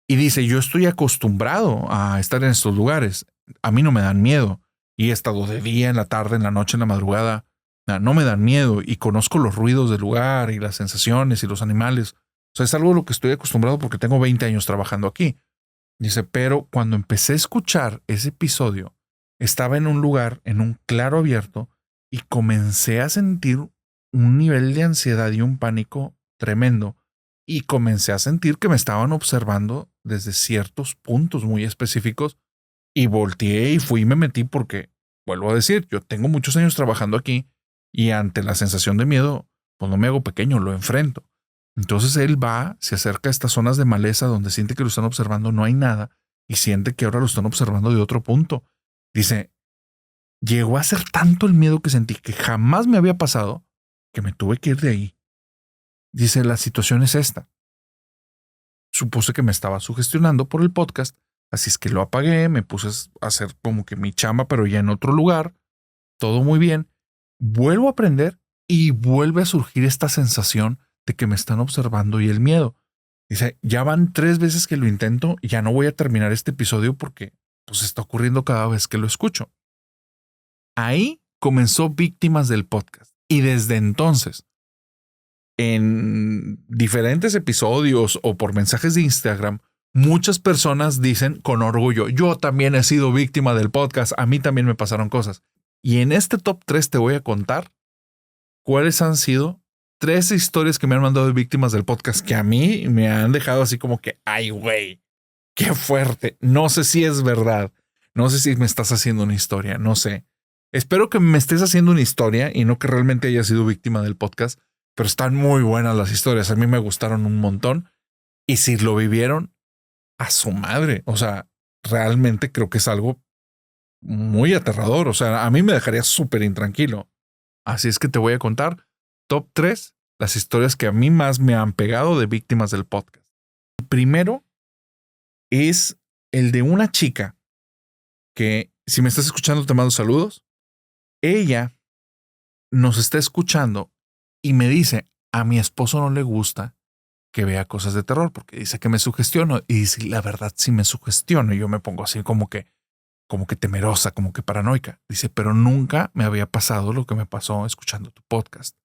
Y dice, yo estoy acostumbrado a estar en estos lugares. A mí no me dan miedo. Y he estado de día, en la tarde, en la noche, en la madrugada. No me dan miedo. Y conozco los ruidos del lugar y las sensaciones y los animales. O sea, es algo a lo que estoy acostumbrado porque tengo 20 años trabajando aquí. Dice, pero cuando empecé a escuchar ese episodio, estaba en un lugar, en un claro abierto, y comencé a sentir un nivel de ansiedad y un pánico tremendo. Y comencé a sentir que me estaban observando desde ciertos puntos muy específicos y volteé y fui y me metí porque, vuelvo a decir, yo tengo muchos años trabajando aquí y ante la sensación de miedo, pues no me hago pequeño, lo enfrento. Entonces él se acerca a estas zonas de maleza donde siente que lo están observando, no hay nada y siente que ahora lo están observando de otro punto. Dice, llegó a ser tanto el miedo que sentí que jamás me había pasado que me tuve que ir de ahí. Dice, la situación es esta. Supuse que me estaba sugestionando por el podcast, así es que lo apagué, me puse a hacer como que mi chamba, pero ya en otro lugar, todo muy bien. Vuelvo a aprender y vuelve a surgir esta sensación de que me están observando y el miedo. Dice, ya van 3 veces que lo intento y ya no voy a terminar este episodio porque pues está ocurriendo cada vez que lo escucho. Ahí comenzó Víctimas del Podcast y desde entonces en diferentes episodios o por mensajes de Instagram, muchas personas dicen con orgullo, yo también he sido víctima del podcast, a mí también me pasaron cosas. Y en este top 3 te voy a contar cuáles han sido 3 historias que me han mandado de víctimas del podcast que a mí me han dejado así como que, ay, güey, qué fuerte. No sé si es verdad. No sé si me estás haciendo una historia, no sé. Espero que me estés haciendo una historia y no que realmente haya sido víctima del podcast. Pero están muy buenas las historias. A mí me gustaron un montón. Y si lo vivieron, a su madre. O sea, realmente creo que es algo muy aterrador. O sea, a mí me dejaría súper intranquilo. Así es que te voy a contar top 3 las historias que a mí más me han pegado de víctimas del podcast. El primero es el de una chica que, si me estás escuchando, te mando saludos. Ella nos está escuchando y me dice, a mi esposo no le gusta que vea cosas de terror porque dice que me sugestiono y dice, la verdad sí me sugestiono y yo me pongo así como que temerosa, como que paranoica. Dice, pero nunca me había pasado lo que me pasó escuchando tu podcast.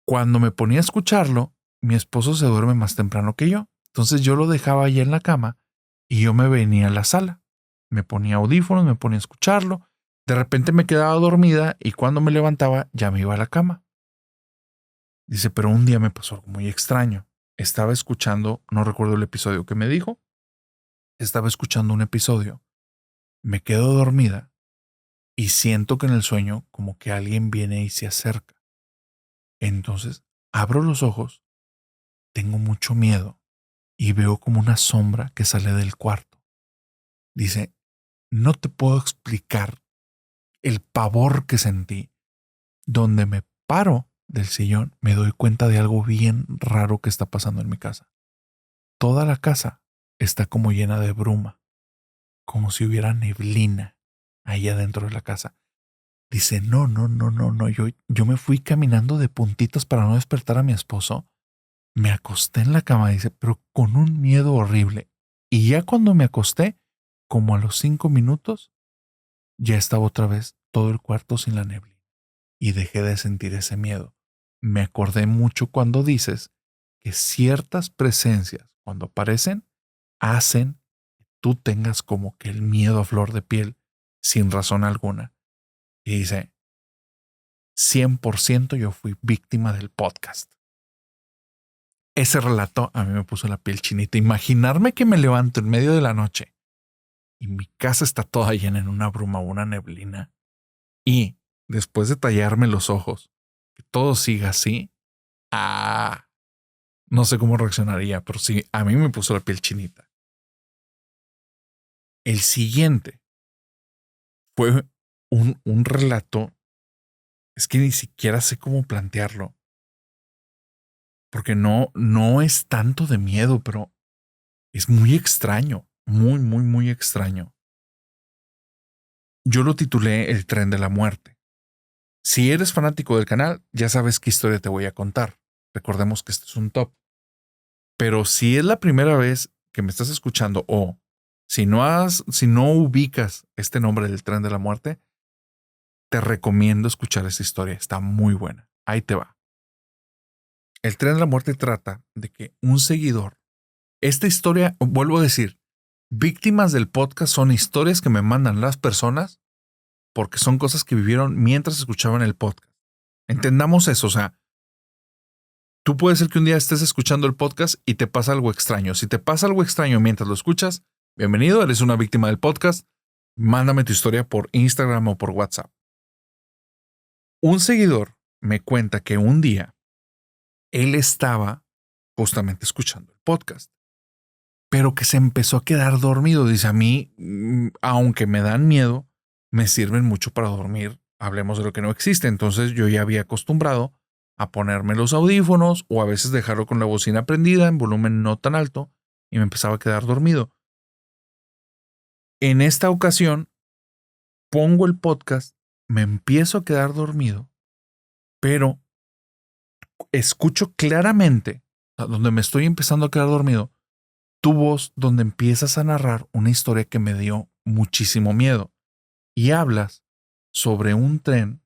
Cuando me ponía a escucharlo, mi esposo se duerme más temprano que yo. Entonces yo lo dejaba ahí en la cama y yo me venía a la sala. Me ponía audífonos, me ponía a escucharlo. De repente me quedaba dormida y cuando me levantaba ya me iba a la cama. Dice, pero un día me pasó algo muy extraño. Estaba escuchando, no recuerdo el episodio que me dijo. Estaba escuchando un episodio. Me quedo dormida y siento que en el sueño como que alguien viene y se acerca. Entonces abro los ojos, tengo mucho miedo y veo como una sombra que sale del cuarto. Dice, no te puedo explicar el pavor que sentí. Donde me paro del sillón, me doy cuenta de algo bien raro que está pasando en mi casa. toda la casa está como llena de bruma, como si hubiera neblina ahí adentro de la casa. Dice, no, yo me fui caminando de puntitas para no despertar a mi esposo. Me acosté en la cama, dice, pero con un miedo horrible. Y ya cuando me acosté, como a los 5 minutos, ya estaba otra vez todo el cuarto sin la neblina. Y dejé de sentir ese miedo. Me acordé mucho cuando dices que ciertas presencias, cuando aparecen, hacen que tú tengas como que el miedo a flor de piel sin razón alguna. Y dice, 100% yo fui víctima del podcast. Ese relato a mí me puso la piel chinita. Imaginarme que me levanto en medio de la noche y mi casa está toda llena en una bruma o una neblina. Y después de tallarme los ojos, que todo siga así, no sé cómo reaccionaría, pero sí, a mí me puso la piel chinita. El siguiente fue un relato, es que ni siquiera sé cómo plantearlo, porque no es tanto de miedo, pero es muy extraño, muy extraño. Yo lo titulé El tren de la muerte. Si eres fanático del canal, ya sabes qué historia te voy a contar. Recordemos que este es un top. Pero si es la primera vez que me estás escuchando o si no ubicas este nombre del tren de la muerte, te recomiendo escuchar esa historia. Está muy buena. Ahí te va. El tren de la muerte trata de que un seguidor, esta historia, vuelvo a decir, víctimas del podcast son historias que me mandan las personas porque son cosas que vivieron mientras escuchaban el podcast. Entendamos eso, o sea, tú puedes ser que un día estés escuchando el podcast y te pasa algo extraño. Si te pasa algo extraño mientras lo escuchas, bienvenido, eres una víctima del podcast. Mándame tu historia por Instagram o por WhatsApp. Un seguidor me cuenta que un día él estaba justamente escuchando el podcast, pero que se empezó a quedar dormido. Dice, a mí, aunque me dan miedo, me sirven mucho para dormir. Hablemos de lo que no existe. Entonces yo ya había acostumbrado a ponerme los audífonos o a veces dejarlo con la bocina prendida en volumen no tan alto y me empezaba a quedar dormido. En esta ocasión, pongo el podcast, me empiezo a quedar dormido, pero escucho claramente, donde me estoy empezando a quedar dormido, tu voz donde empiezas a narrar una historia que me dio muchísimo miedo y hablas sobre un tren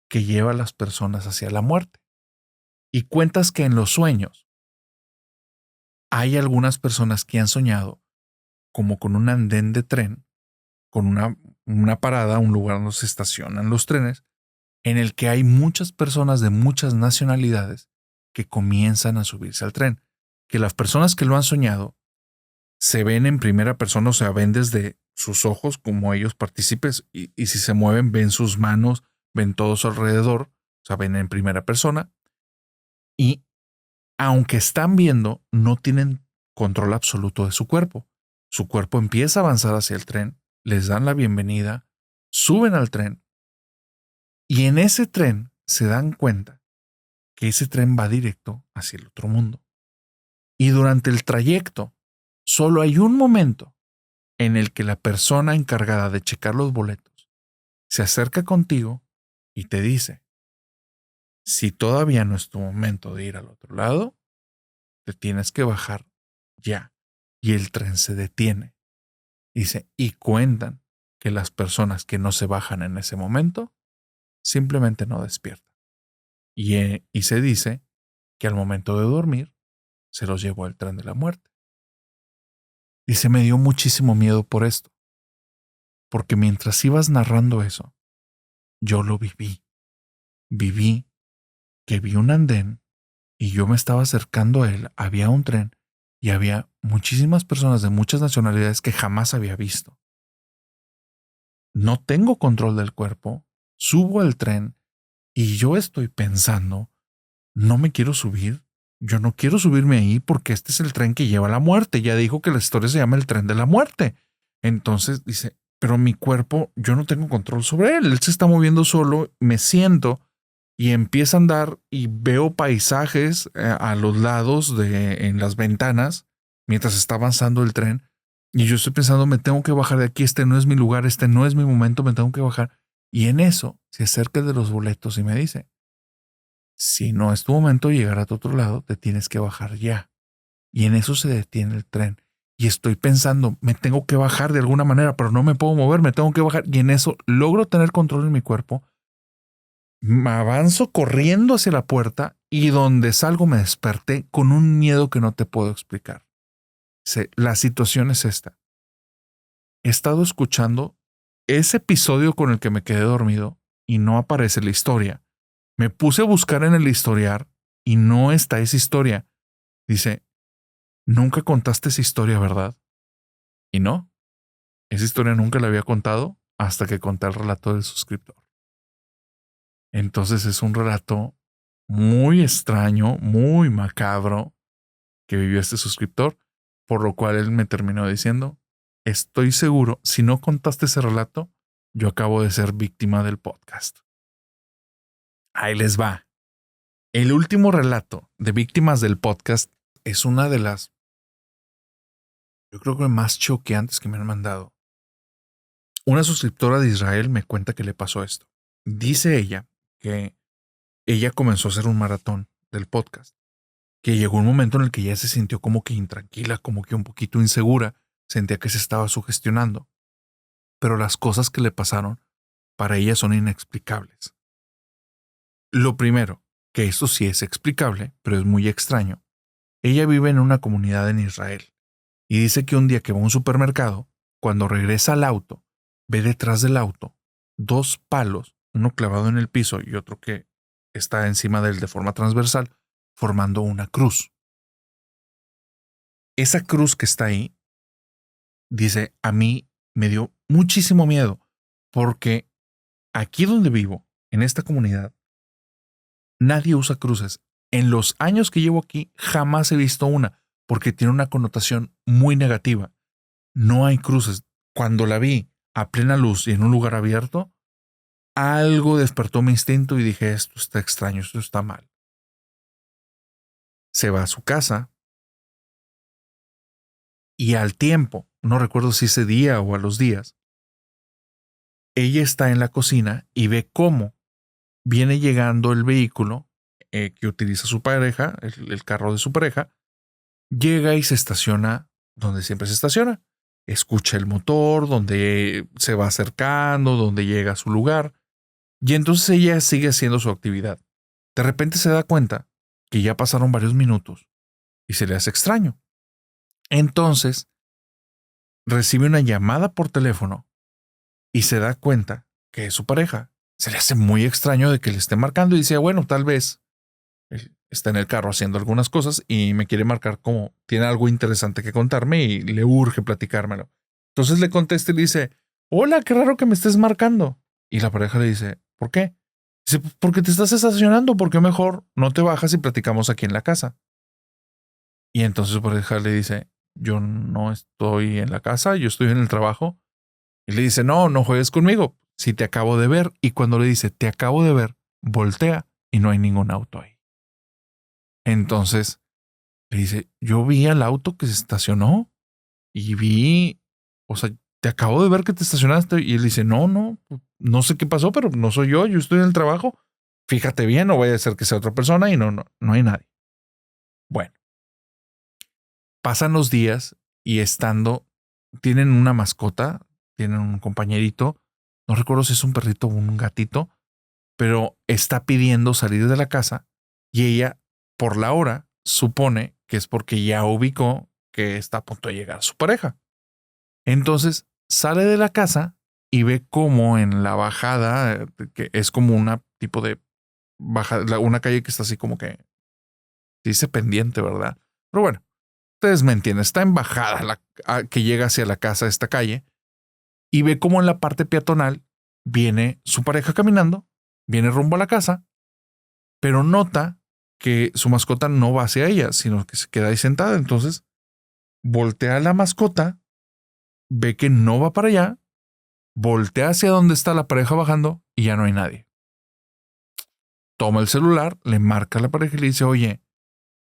que lleva a las personas hacia la muerte. Y cuentas que en los sueños hay algunas personas que han soñado como con un andén de tren, con una parada, un lugar donde se estacionan los trenes, en el que hay muchas personas de muchas nacionalidades que comienzan a subirse al tren. Que las personas que lo han soñado se ven en primera persona, o sea, ven desde sus ojos como ellos partícipes y si se mueven, ven sus manos, ven todo su alrededor, o sea, ven en primera persona. Y aunque están viendo, no tienen control absoluto de su cuerpo. Su cuerpo empieza a avanzar hacia el tren, les dan la bienvenida, suben al tren y en ese tren se dan cuenta que ese tren va directo hacia el otro mundo. Y durante el trayecto, solo hay un momento en el que la persona encargada de checar los boletos se acerca contigo y te dice, si todavía no es tu momento de ir al otro lado, te tienes que bajar ya. Y el tren se detiene. Dice, y cuentan que las personas que no se bajan en ese momento simplemente no despiertan. Y se dice que al momento de dormir se los llevó el tren de la muerte. Dice, me dio muchísimo miedo por esto, porque mientras ibas narrando eso, yo lo viví. Viví que vi un andén y yo me estaba acercando a él, había un tren y había muchísimas personas de muchas nacionalidades que jamás había visto. No tengo control del cuerpo, subo al tren y yo estoy pensando, no me quiero subir, yo no quiero subirme ahí porque este es el tren que lleva a la muerte. Ya dijo que la historia se llama el tren de la muerte. Entonces dice, pero mi cuerpo, yo no tengo control sobre él se está moviendo solo, me siento y empieza a andar y veo paisajes a los lados en las ventanas mientras está avanzando el tren. Y yo estoy pensando, me tengo que bajar de aquí, este no es mi lugar, este no es mi momento, me tengo que bajar. Y en eso se acerca el de los boletos y me dice, si no es tu momento de llegar a tu otro lado, te tienes que bajar ya. Y en eso se detiene el tren. Y estoy pensando, me tengo que bajar de alguna manera, pero no me puedo mover, me tengo que bajar. Y en eso logro tener control en mi cuerpo. Me avanzo corriendo hacia la puerta y donde salgo me desperté con un miedo que no te puedo explicar. La situación es esta. He estado escuchando ese episodio con el que me quedé dormido y no aparece la historia. Me puse a buscar en el historial y no está esa historia. Dice, nunca contaste esa historia, ¿verdad? Y no, esa historia nunca la había contado hasta que conté el relato del suscriptor. Entonces es un relato muy extraño, muy macabro que vivió este suscriptor, por lo cual él me terminó diciendo, estoy seguro, si no contaste ese relato, yo acabo de ser víctima del podcast. Ahí les va. El último relato de víctimas del podcast es una de las, yo creo que más choqueantes que me han mandado. Una suscriptora de Israel me cuenta que le pasó esto. Dice ella que ella comenzó a hacer un maratón del podcast, que llegó un momento en el que ella se sintió como que intranquila, como que un poquito insegura, sentía que se estaba sugestionando. Pero las cosas que le pasaron para ella son inexplicables. Lo primero, que esto sí es explicable, pero es muy extraño. Ella vive en una comunidad en Israel y dice que un día que va a un supermercado, cuando regresa al auto, ve detrás del auto 2 palos, uno clavado en el piso y otro que está encima de él de forma transversal, formando una cruz. Esa cruz que está ahí, dice, a mí me dio muchísimo miedo porque aquí donde vivo, en esta comunidad, nadie usa cruces. En los años que llevo aquí, jamás he visto una, porque tiene una connotación muy negativa. No hay cruces. Cuando la vi a plena luz y en un lugar abierto, algo despertó mi instinto y dije, esto está extraño, esto está mal. Se va a su casa y al tiempo, no recuerdo si ese día o a los días, ella está en la cocina y ve cómo viene llegando el vehículo que utiliza su pareja, el carro de su pareja, llega y se estaciona donde siempre se estaciona. Escucha el motor, donde se va acercando, donde llega a su lugar. Y entonces ella sigue haciendo su actividad. De repente se da cuenta que ya pasaron varios minutos y se le hace extraño. Entonces recibe una llamada por teléfono y se da cuenta que es su pareja. Se le hace muy extraño de que le esté marcando y dice, bueno, tal vez él está en el carro haciendo algunas cosas y me quiere marcar como tiene algo interesante que contarme y le urge platicármelo. Entonces le contesta y le dice, hola, qué raro que me estés marcando. Y la pareja le dice, ¿por qué? Dice, porque te estás estacionando, porque mejor no te bajas y platicamos aquí en la casa. Y entonces su pareja le dice, yo no estoy en la casa, yo estoy en el trabajo. Y le dice, no, no juegues conmigo, si te acabo de ver. Y cuando le dice, te acabo de ver, voltea y no hay ningún auto ahí. Entonces le dice, yo vi al auto que se estacionó y vi, o sea, te acabo de ver que te estacionaste. Y él dice, no, no, no sé qué pasó, pero no soy yo estoy en el trabajo. Fíjate bien, no vaya a ser que sea otra persona y no hay nadie. Bueno, pasan los días y estando, tienen una mascota, tienen un compañerito, no recuerdo si es un perrito o un gatito, pero está pidiendo salir de la casa y ella, por la hora, supone que es porque ya ubicó que está a punto de llegar su pareja. Entonces sale de la casa y ve como en la bajada, que es como una tipo de bajada, una calle que está así como que dice pendiente, ¿verdad? Pero bueno, ustedes me entienden, está en bajada que llega hacia la casa de esta calle y ve como en la parte peatonal viene su pareja caminando, viene rumbo a la casa, pero nota que su mascota no va hacia ella, sino que se queda ahí sentada. Entonces voltea a la mascota, ve que no va para allá, voltea hacia donde está la pareja bajando y ya no hay nadie. Toma el celular, le marca a la pareja y le dice, oye,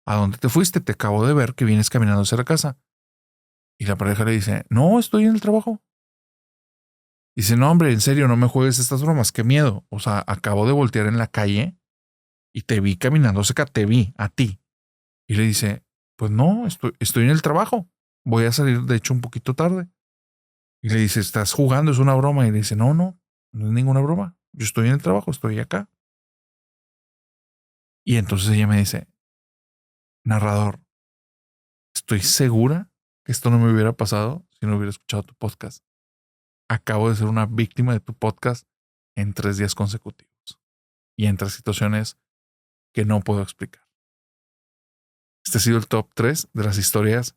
¿a dónde te fuiste? Te acabo de ver que vienes caminando hacia la casa. Y la pareja le dice, no, estoy en el trabajo. Dice, no, hombre, en serio, no me juegues estas bromas, qué miedo. O sea, acabo de voltear en la calle y te vi caminando cerca, te vi a ti. Y le dice, pues no, estoy en el trabajo. Voy a salir, de hecho, un poquito tarde. Y le dice, estás jugando, es una broma. Y le dice, no es ninguna broma. Yo estoy en el trabajo, estoy acá. Y entonces ella me dice, narrador, estoy segura que esto no me hubiera pasado si no hubiera escuchado tu podcast. Acabo de ser una víctima de tu podcast en 3 días consecutivos y en 3 situaciones que no puedo explicar. Este ha sido el top 3 de las historias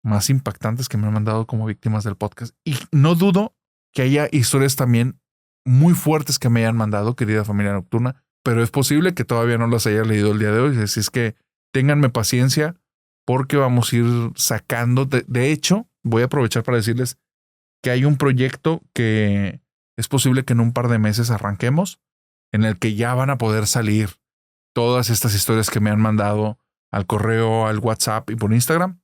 más impactantes que me han mandado como víctimas del podcast. Y no dudo que haya historias también muy fuertes que me hayan mandado, querida familia nocturna, pero es posible que todavía no las haya leído el día de hoy. Así es que ténganme paciencia porque vamos a ir sacando. De hecho, voy a aprovechar para decirles que hay un proyecto que es posible que en un par de meses arranquemos, en el que ya van a poder salir todas estas historias que me han mandado al correo, al WhatsApp y por Instagram.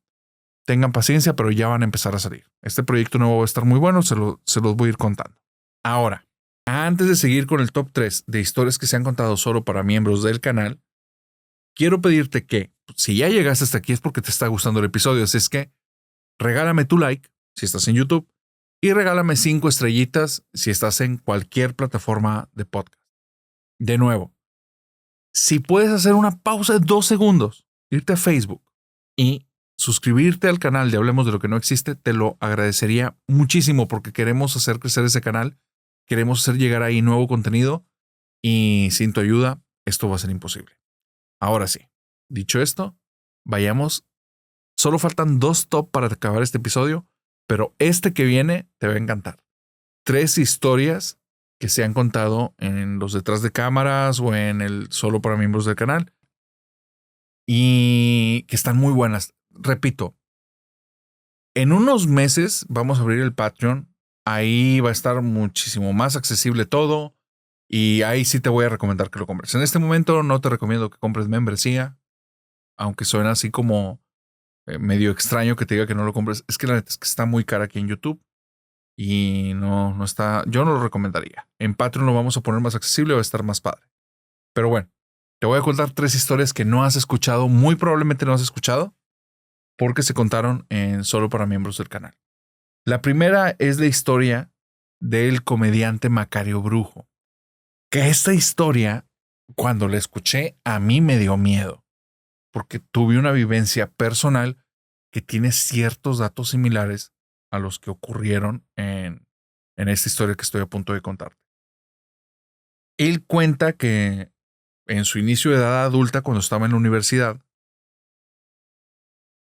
Tengan paciencia, pero ya van a empezar a salir. Este proyecto nuevo va a estar muy bueno, se los voy a ir contando. Ahora, antes de seguir con el top 3 de historias que se han contado solo para miembros del canal, quiero pedirte que, si ya llegaste hasta aquí es porque te está gustando el episodio, así es que regálame tu like si estás en YouTube y regálame 5 estrellitas si estás en cualquier plataforma de podcast. De nuevo, si puedes hacer una pausa de 2 segundos, irte a Facebook y suscribirte al canal de Hablemos de lo que no existe, te lo agradecería muchísimo porque queremos hacer crecer ese canal, queremos hacer llegar ahí nuevo contenido y sin tu ayuda esto va a ser imposible. Ahora sí, dicho esto, vayamos. Solo faltan 2 top para acabar este episodio, pero este que viene te va a encantar. 3 historias que se han contado en los detrás de cámaras o en el solo para miembros del canal y que están muy buenas. Repito, en unos meses vamos a abrir el Patreon. Ahí va a estar muchísimo más accesible todo y ahí sí te voy a recomendar que lo compres. En este momento no te recomiendo que compres membresía, aunque suena así como medio extraño que te diga que no lo compres. Es que la neta es que está muy cara aquí en YouTube y no está, yo no lo recomendaría. En Patreon lo vamos a poner más accesible, va a estar más padre. Pero bueno, te voy a contar 3 historias que no has escuchado, muy probablemente no has escuchado, porque se contaron en solo para miembros del canal. La primera es la historia del comediante Macario Brujo, que esta historia, cuando la escuché, a mí me dio miedo, porque tuve una vivencia personal que tiene ciertos datos similares a los que ocurrieron en esta historia que estoy a punto de contarte. Él cuenta que en su inicio de edad adulta, cuando estaba en la universidad,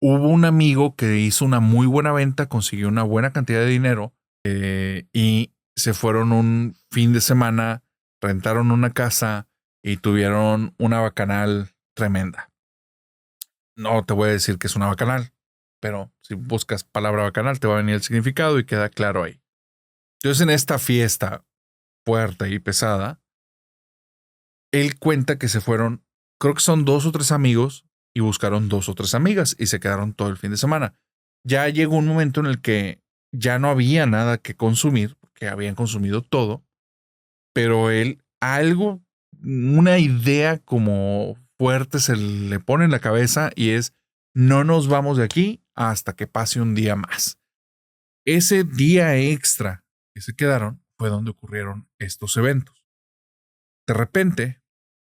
hubo un amigo que hizo una muy buena venta, consiguió una buena cantidad de dinero y se fueron un fin de semana, rentaron una casa y tuvieron una bacanal tremenda. No te voy a decir que es una bacanal, pero si buscas palabra bacanal te va a venir el significado y queda claro ahí. Entonces en esta fiesta fuerte y pesada, él cuenta que se fueron, creo que son 2 o 3 amigos y buscaron 2 o 3 amigas y se quedaron todo el fin de semana. Ya llegó un momento en el que ya no había nada que consumir, porque habían consumido todo, pero él algo, una idea como fuerte se le pone en la cabeza y es, no nos vamos de aquí hasta que pase un día más. Ese día extra que se quedaron fue donde ocurrieron estos eventos. De repente,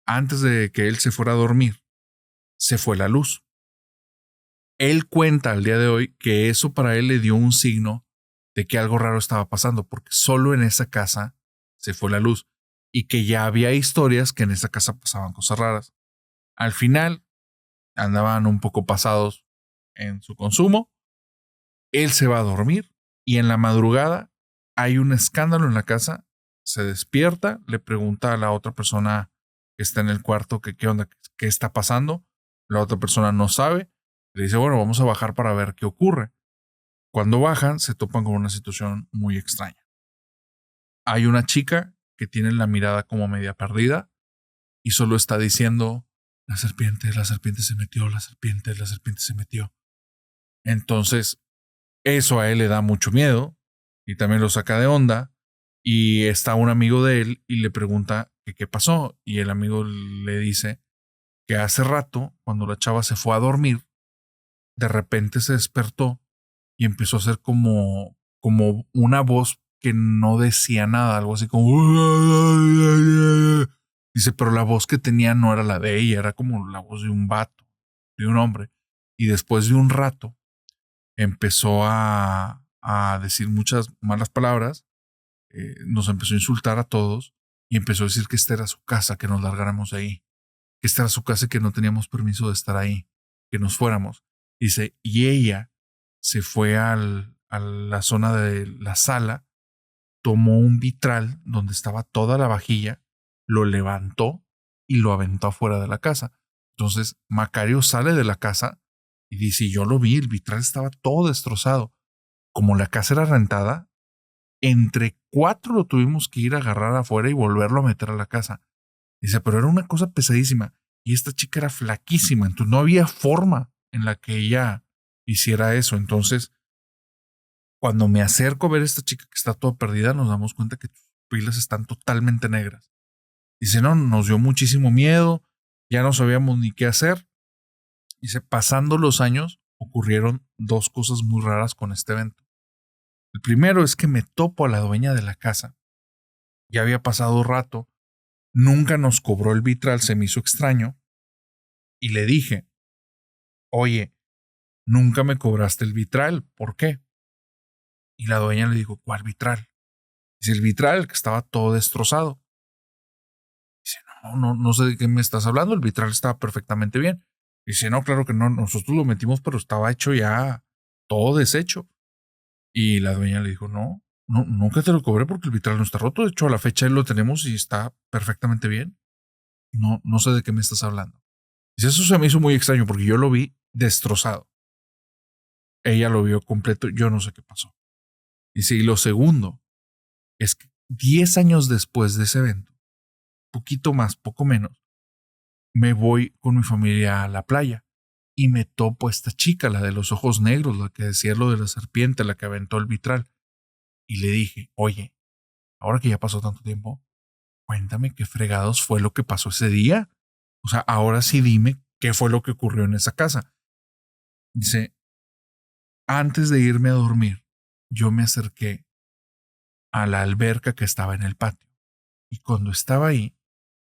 antes de que él se fuera a dormir, se fue la luz. Él cuenta al día de hoy que eso para él le dio un signo de que algo raro estaba pasando, porque solo en esa casa se fue la luz y que ya había historias que en esa casa pasaban cosas raras. Al final, andaban un poco pasados en su consumo. Él se va a dormir y en la madrugada hay un escándalo en la casa. Se despierta, le pregunta a la otra persona que está en el cuarto que qué onda, qué está pasando. La otra persona no sabe. Le dice, bueno, vamos a bajar para ver qué ocurre. Cuando bajan, se topan con una situación muy extraña. Hay una chica que tiene la mirada como media perdida y solo está diciendo, la serpiente se metió, la serpiente se metió. Entonces, eso a él le da mucho miedo y también lo saca de onda. Y está un amigo de él y le pregunta que qué pasó. Y el amigo le dice que hace rato, cuando la chava se fue a dormir, de repente se despertó y empezó a hacer como una voz que no decía nada, algo así como... Dice, pero la voz que tenía no era la de ella, era como la voz de un vato, de un hombre. Y después de un rato empezó a decir muchas malas palabras, nos empezó a insultar a todos y empezó a decir que esta era su casa, que nos largáramos de ahí, que esta era su casa y que no teníamos permiso de estar ahí, que nos fuéramos. Dice, y ella se fue a la zona de la sala, tomó un vitral donde estaba toda la vajilla, lo levantó y lo aventó afuera de la casa. Entonces Macario sale de la casa y dice, yo lo vi, el vitral estaba todo destrozado. Como la casa era rentada, entre 4 lo tuvimos que ir a agarrar afuera y volverlo a meter a la casa. Dice, pero era una cosa pesadísima. Y esta chica era flaquísima, entonces no había forma en la que ella hiciera eso. Entonces, cuando me acerco a ver a esta chica que está toda perdida, nos damos cuenta que sus pilas están totalmente negras. Dice, no, nos dio muchísimo miedo, ya no sabíamos ni qué hacer. Dice, pasando los años, ocurrieron 2 cosas muy raras con este evento. El primero es que me topo a la dueña de la casa. Ya había pasado rato, nunca nos cobró el vitral, se me hizo extraño. Y le dije, oye, nunca me cobraste el vitral, ¿por qué? Y la dueña le dijo, ¿cuál vitral? Dice, el vitral, el que estaba todo destrozado. Dice, no sé de qué me estás hablando, el vitral estaba perfectamente bien. Dice, no, claro que no, nosotros lo metimos, pero estaba hecho ya todo deshecho. Y la dueña le dijo, no, nunca te lo cobré porque el vitral no está roto. De hecho, a la fecha lo tenemos y está perfectamente bien. No sé de qué me estás hablando. Dice, eso se me hizo muy extraño porque yo lo vi destrozado. Ella lo vio completo, yo no sé qué pasó. Dice, y lo segundo es que 10 años después de ese evento, poquito más, poco menos, me voy con mi familia a la playa y me topo a esta chica, la de los ojos negros, la que decía lo de la serpiente, la que aventó el vitral. Y le dije, oye, ahora que ya pasó tanto tiempo, cuéntame qué fregados fue lo que pasó ese día. O sea, ahora sí dime qué fue lo que ocurrió en esa casa. Dice, antes de irme a dormir, yo me acerqué a la alberca que estaba en el patio. Y cuando estaba ahí,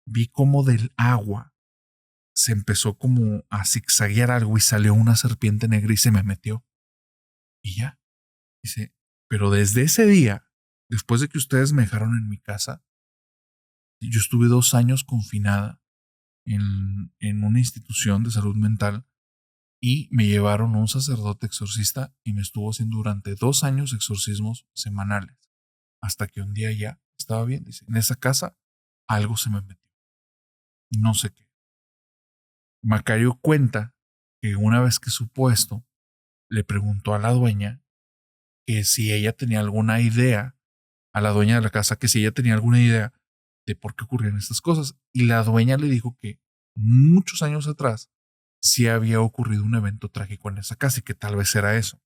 vi como del agua se empezó como a zigzaguear algo y salió una serpiente negra y se me metió. Y ya. Dice, pero desde ese día, después de que ustedes me dejaron en mi casa, yo estuve 2 años confinada en una institución de salud mental y me llevaron a un sacerdote exorcista y me estuvo haciendo durante 2 años exorcismos semanales. Hasta que un día ya estaba bien. Dice, en esa casa algo se me metió. No sé qué. Macario cuenta que una vez que supo esto, le preguntó a la dueña que si ella tenía alguna idea, a la dueña de la casa, que si ella tenía alguna idea de por qué ocurrían estas cosas. Y la dueña le dijo que muchos años atrás sí había ocurrido un evento trágico en esa casa y que tal vez era eso.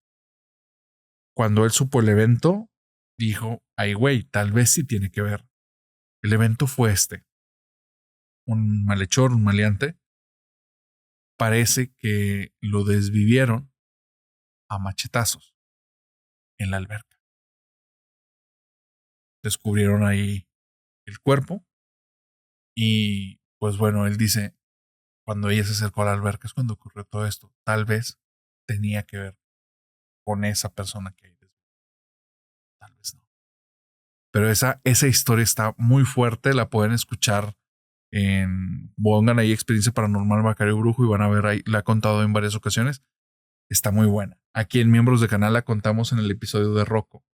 Cuando él supo el evento, dijo, ay güey, tal vez sí tiene que ver. El evento fue este. Un malhechor, un maleante, parece que lo desvivieron a machetazos en la alberca. Descubrieron ahí el cuerpo y pues bueno, él dice, cuando ella se acercó a la alberca es cuando ocurrió todo esto. Tal vez tenía que ver con esa persona que hay desvivido. Tal vez no. Pero esa historia está muy fuerte, la pueden escuchar pongan ahí Experiencia Paranormal Macario Brujo y van a ver ahí, la ha contado en varias ocasiones. Está muy buena. Aquí en Miembros de Canal la contamos en el episodio de Rocco.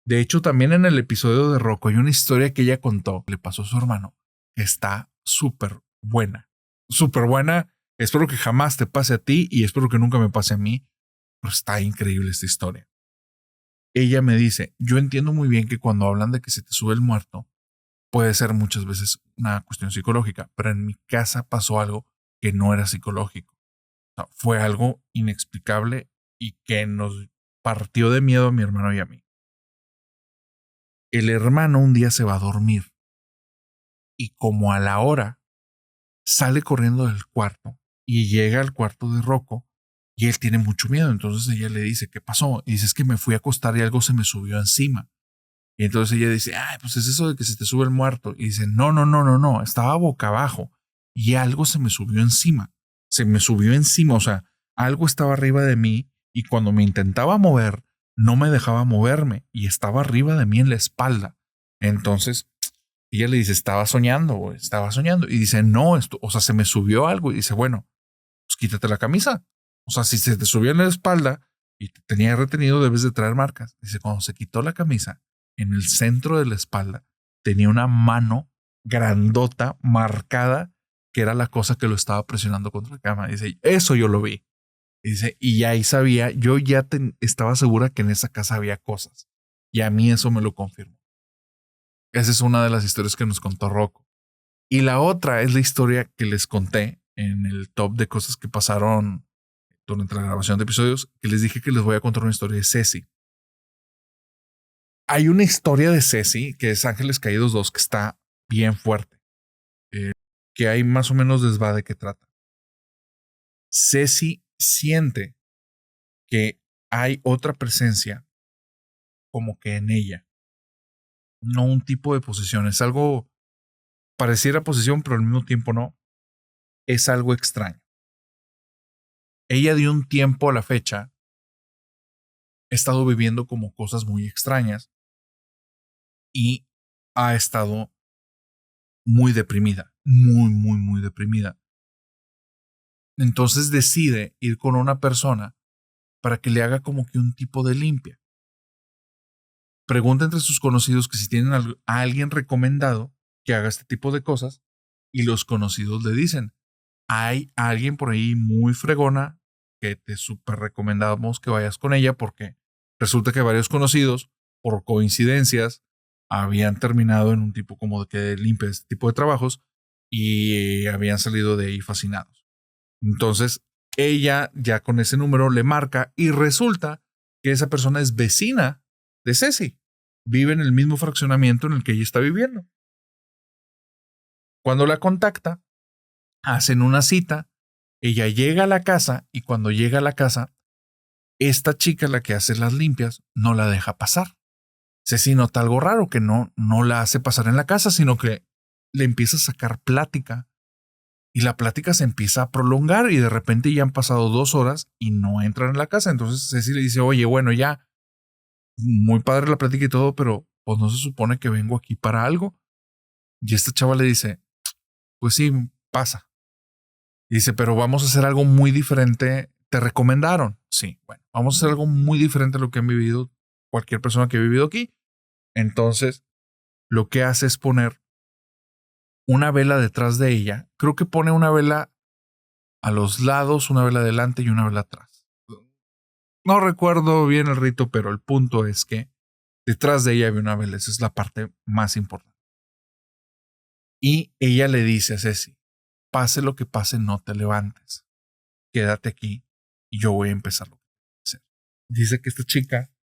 De hecho, también en el episodio de Rocco hay una historia que ella contó, le pasó a su hermano, que está súper buena. Súper buena. Espero que jamás te pase a ti y espero que nunca me pase a mí. Pero está increíble esta historia. Ella me dice, yo entiendo muy bien que cuando hablan de que se te sube el muerto, puede ser muchas veces una cuestión psicológica, pero en mi casa pasó algo que no era psicológico. O sea, fue algo inexplicable y que nos partió de miedo a mi hermano y a mí. El hermano un día se va a dormir y como a la hora sale corriendo del cuarto y llega al cuarto de Rocco y él tiene mucho miedo. Entonces ella le dice, ¿qué pasó? Y dice, es que me fui a acostar y algo se me subió encima. Y entonces ella dice, ay, pues es eso de que se te sube el muerto. Y dice, no, estaba boca abajo y algo se me subió encima. Se me subió encima, o sea, algo estaba arriba de mí y cuando me intentaba mover, no me dejaba moverme y estaba arriba de mí en la espalda. Entonces ella le dice, estaba soñando, güey, estaba soñando. Y dice, no, esto, o sea, se me subió algo. Y dice, bueno, pues quítate la camisa. O sea, si se te subió en la espalda y te tenía retenido, debes de traer marcas. Dice, cuando se quitó la camisa, en el centro de la espalda tenía una mano grandota, marcada, que era la cosa que lo estaba presionando contra la cama. Dice, eso yo lo vi. Dice, y ahí sabía, yo ya estaba segura que en esa casa había cosas. Y a mí eso me lo confirmó. Esa es una de las historias que nos contó Rocco. Y la otra es la historia que les conté en el top de cosas que pasaron durante la grabación de episodios, que les dije que les voy a contar una historia de Ceci. Hay una historia de Ceci, que es Ángeles Caídos 2, que está bien fuerte. Que ahí más o menos les va de qué trata. Ceci siente que hay otra presencia como que en ella. No un tipo de posesión. Es algo, pareciera posesión, pero al mismo tiempo no. Es algo extraño. Ella de un tiempo a la fecha ha estado viviendo como cosas muy extrañas y ha estado muy deprimida. Muy deprimida. Entonces decide ir con una persona para que le haga como que un tipo de limpia. Pregunta entre sus conocidos que si tienen a alguien recomendado que haga este tipo de cosas y los conocidos le dicen, hay alguien por ahí muy fregona que te súper recomendamos que vayas con ella porque resulta que varios conocidos, por coincidencias, habían terminado en un tipo como de que limpia este tipo de trabajos y habían salido de ahí fascinados. Entonces, ella ya con ese número le marca y resulta que esa persona es vecina de Ceci. Vive en el mismo fraccionamiento en el que ella está viviendo. Cuando la contacta, hacen una cita, ella llega a la casa y cuando llega a la casa, esta chica, la que hace las limpias, no la deja pasar. Ceci nota algo raro, que no la hace pasar en la casa, sino que le empieza a sacar plática. Y la plática se empieza a prolongar y de repente ya han pasado 2 horas y no entran en la casa. Entonces Ceci le dice, oye, bueno, ya, muy padre la plática y todo, pero pues no se supone que vengo aquí para algo. Y esta chava le dice, pues sí, pasa. Y dice, pero vamos a hacer algo muy diferente. ¿Te recomendaron? Sí, bueno, vamos a hacer algo muy diferente a lo que han vivido cualquier persona que ha vivido aquí. Entonces, lo que hace es poner una vela detrás de ella. Creo que pone una vela a los lados, una vela adelante y una vela atrás. No recuerdo bien el rito, pero el punto es que detrás de ella había una vela. Esa es la parte más importante. Y ella le dice a Ceci, pase lo que pase, no te levantes. Quédate aquí y yo voy a empezar lo que voy a hacer. Dice que esta chica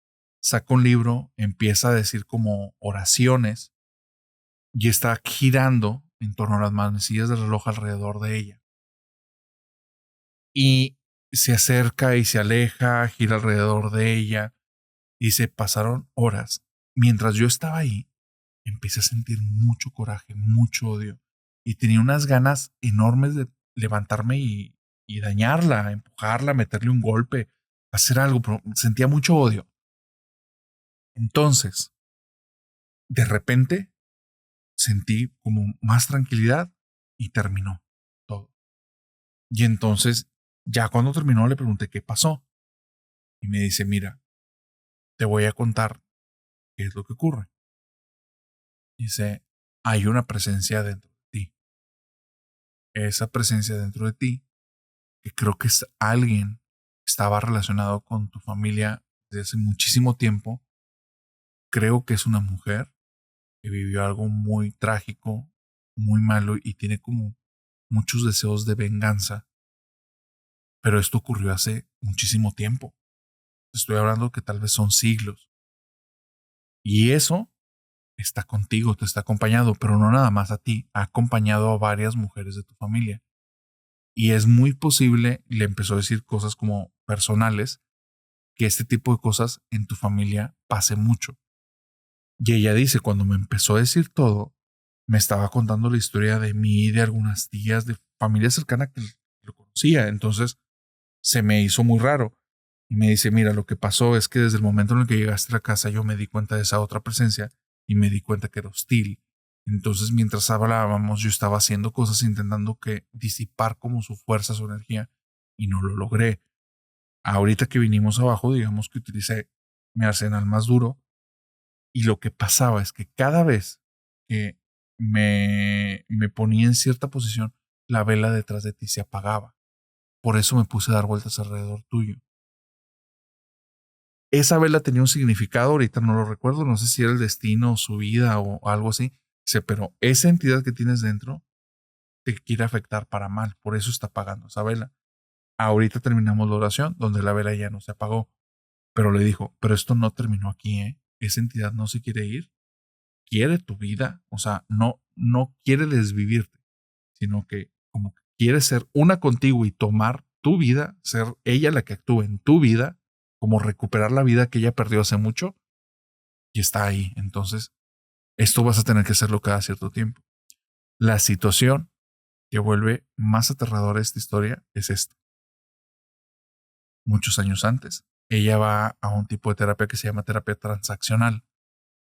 saca un libro, empieza a decir como oraciones y está girando en torno a las manecillas del reloj alrededor de ella. Y se acerca y se aleja, gira alrededor de ella. Y se pasaron horas. Mientras yo estaba ahí, empecé a sentir mucho coraje, mucho odio. Y tenía unas ganas enormes de levantarme y dañarla, empujarla, meterle un golpe, hacer algo, pero sentía mucho odio. Entonces, de repente, sentí como más tranquilidad y terminó todo. Y entonces, ya cuando terminó, le pregunté qué pasó. Y me dice, mira, te voy a contar qué es lo que ocurre. Dice, hay una presencia dentro de ti. Esa presencia dentro de ti, que creo que es alguien que estaba relacionado con tu familia desde hace muchísimo tiempo. Creo que es una mujer que vivió algo muy trágico, muy malo y tiene como muchos deseos de venganza. Pero esto ocurrió hace muchísimo tiempo. Estoy hablando que tal vez son siglos. Y eso está contigo, te está acompañado, pero no nada más a ti, ha acompañado a varias mujeres de tu familia. Y es muy posible, le empezó a decir cosas como personales, que este tipo de cosas en tu familia pase mucho. Y ella dice, cuando me empezó a decir todo, me estaba contando la historia de mí, de algunas tías, de familia cercana que lo conocía. Entonces se me hizo muy raro. Y me dice, mira, lo que pasó es que desde el momento en el que llegaste a la casa yo me di cuenta de esa otra presencia y me di cuenta que era hostil. Entonces mientras hablábamos yo estaba haciendo cosas intentando que disipar como su fuerza, su energía y no lo logré. Ahorita que vinimos abajo, digamos que utilicé mi arsenal más duro y lo que pasaba es que cada vez que me ponía en cierta posición, la vela detrás de ti se apagaba. Por eso me puse a dar vueltas alrededor tuyo. Esa vela tenía un significado, ahorita no lo recuerdo, no sé si era el destino, su vida o algo así. Dice, pero esa entidad que tienes dentro te quiere afectar para mal, por eso está apagando esa vela. Ahorita terminamos la oración donde la vela ya no se apagó, pero le dijo, pero esto no terminó aquí, ¿eh? Esa entidad no se quiere ir, quiere tu vida, o sea, no quiere desvivirte, sino que como que quiere ser una contigo y tomar tu vida, ser ella la que actúe en tu vida, como recuperar la vida que ella perdió hace mucho y está ahí. Entonces, esto vas a tener que hacerlo cada cierto tiempo. La situación que vuelve más aterradora esta historia es esto. Muchos años antes, ella va a un tipo de terapia que se llama terapia transaccional.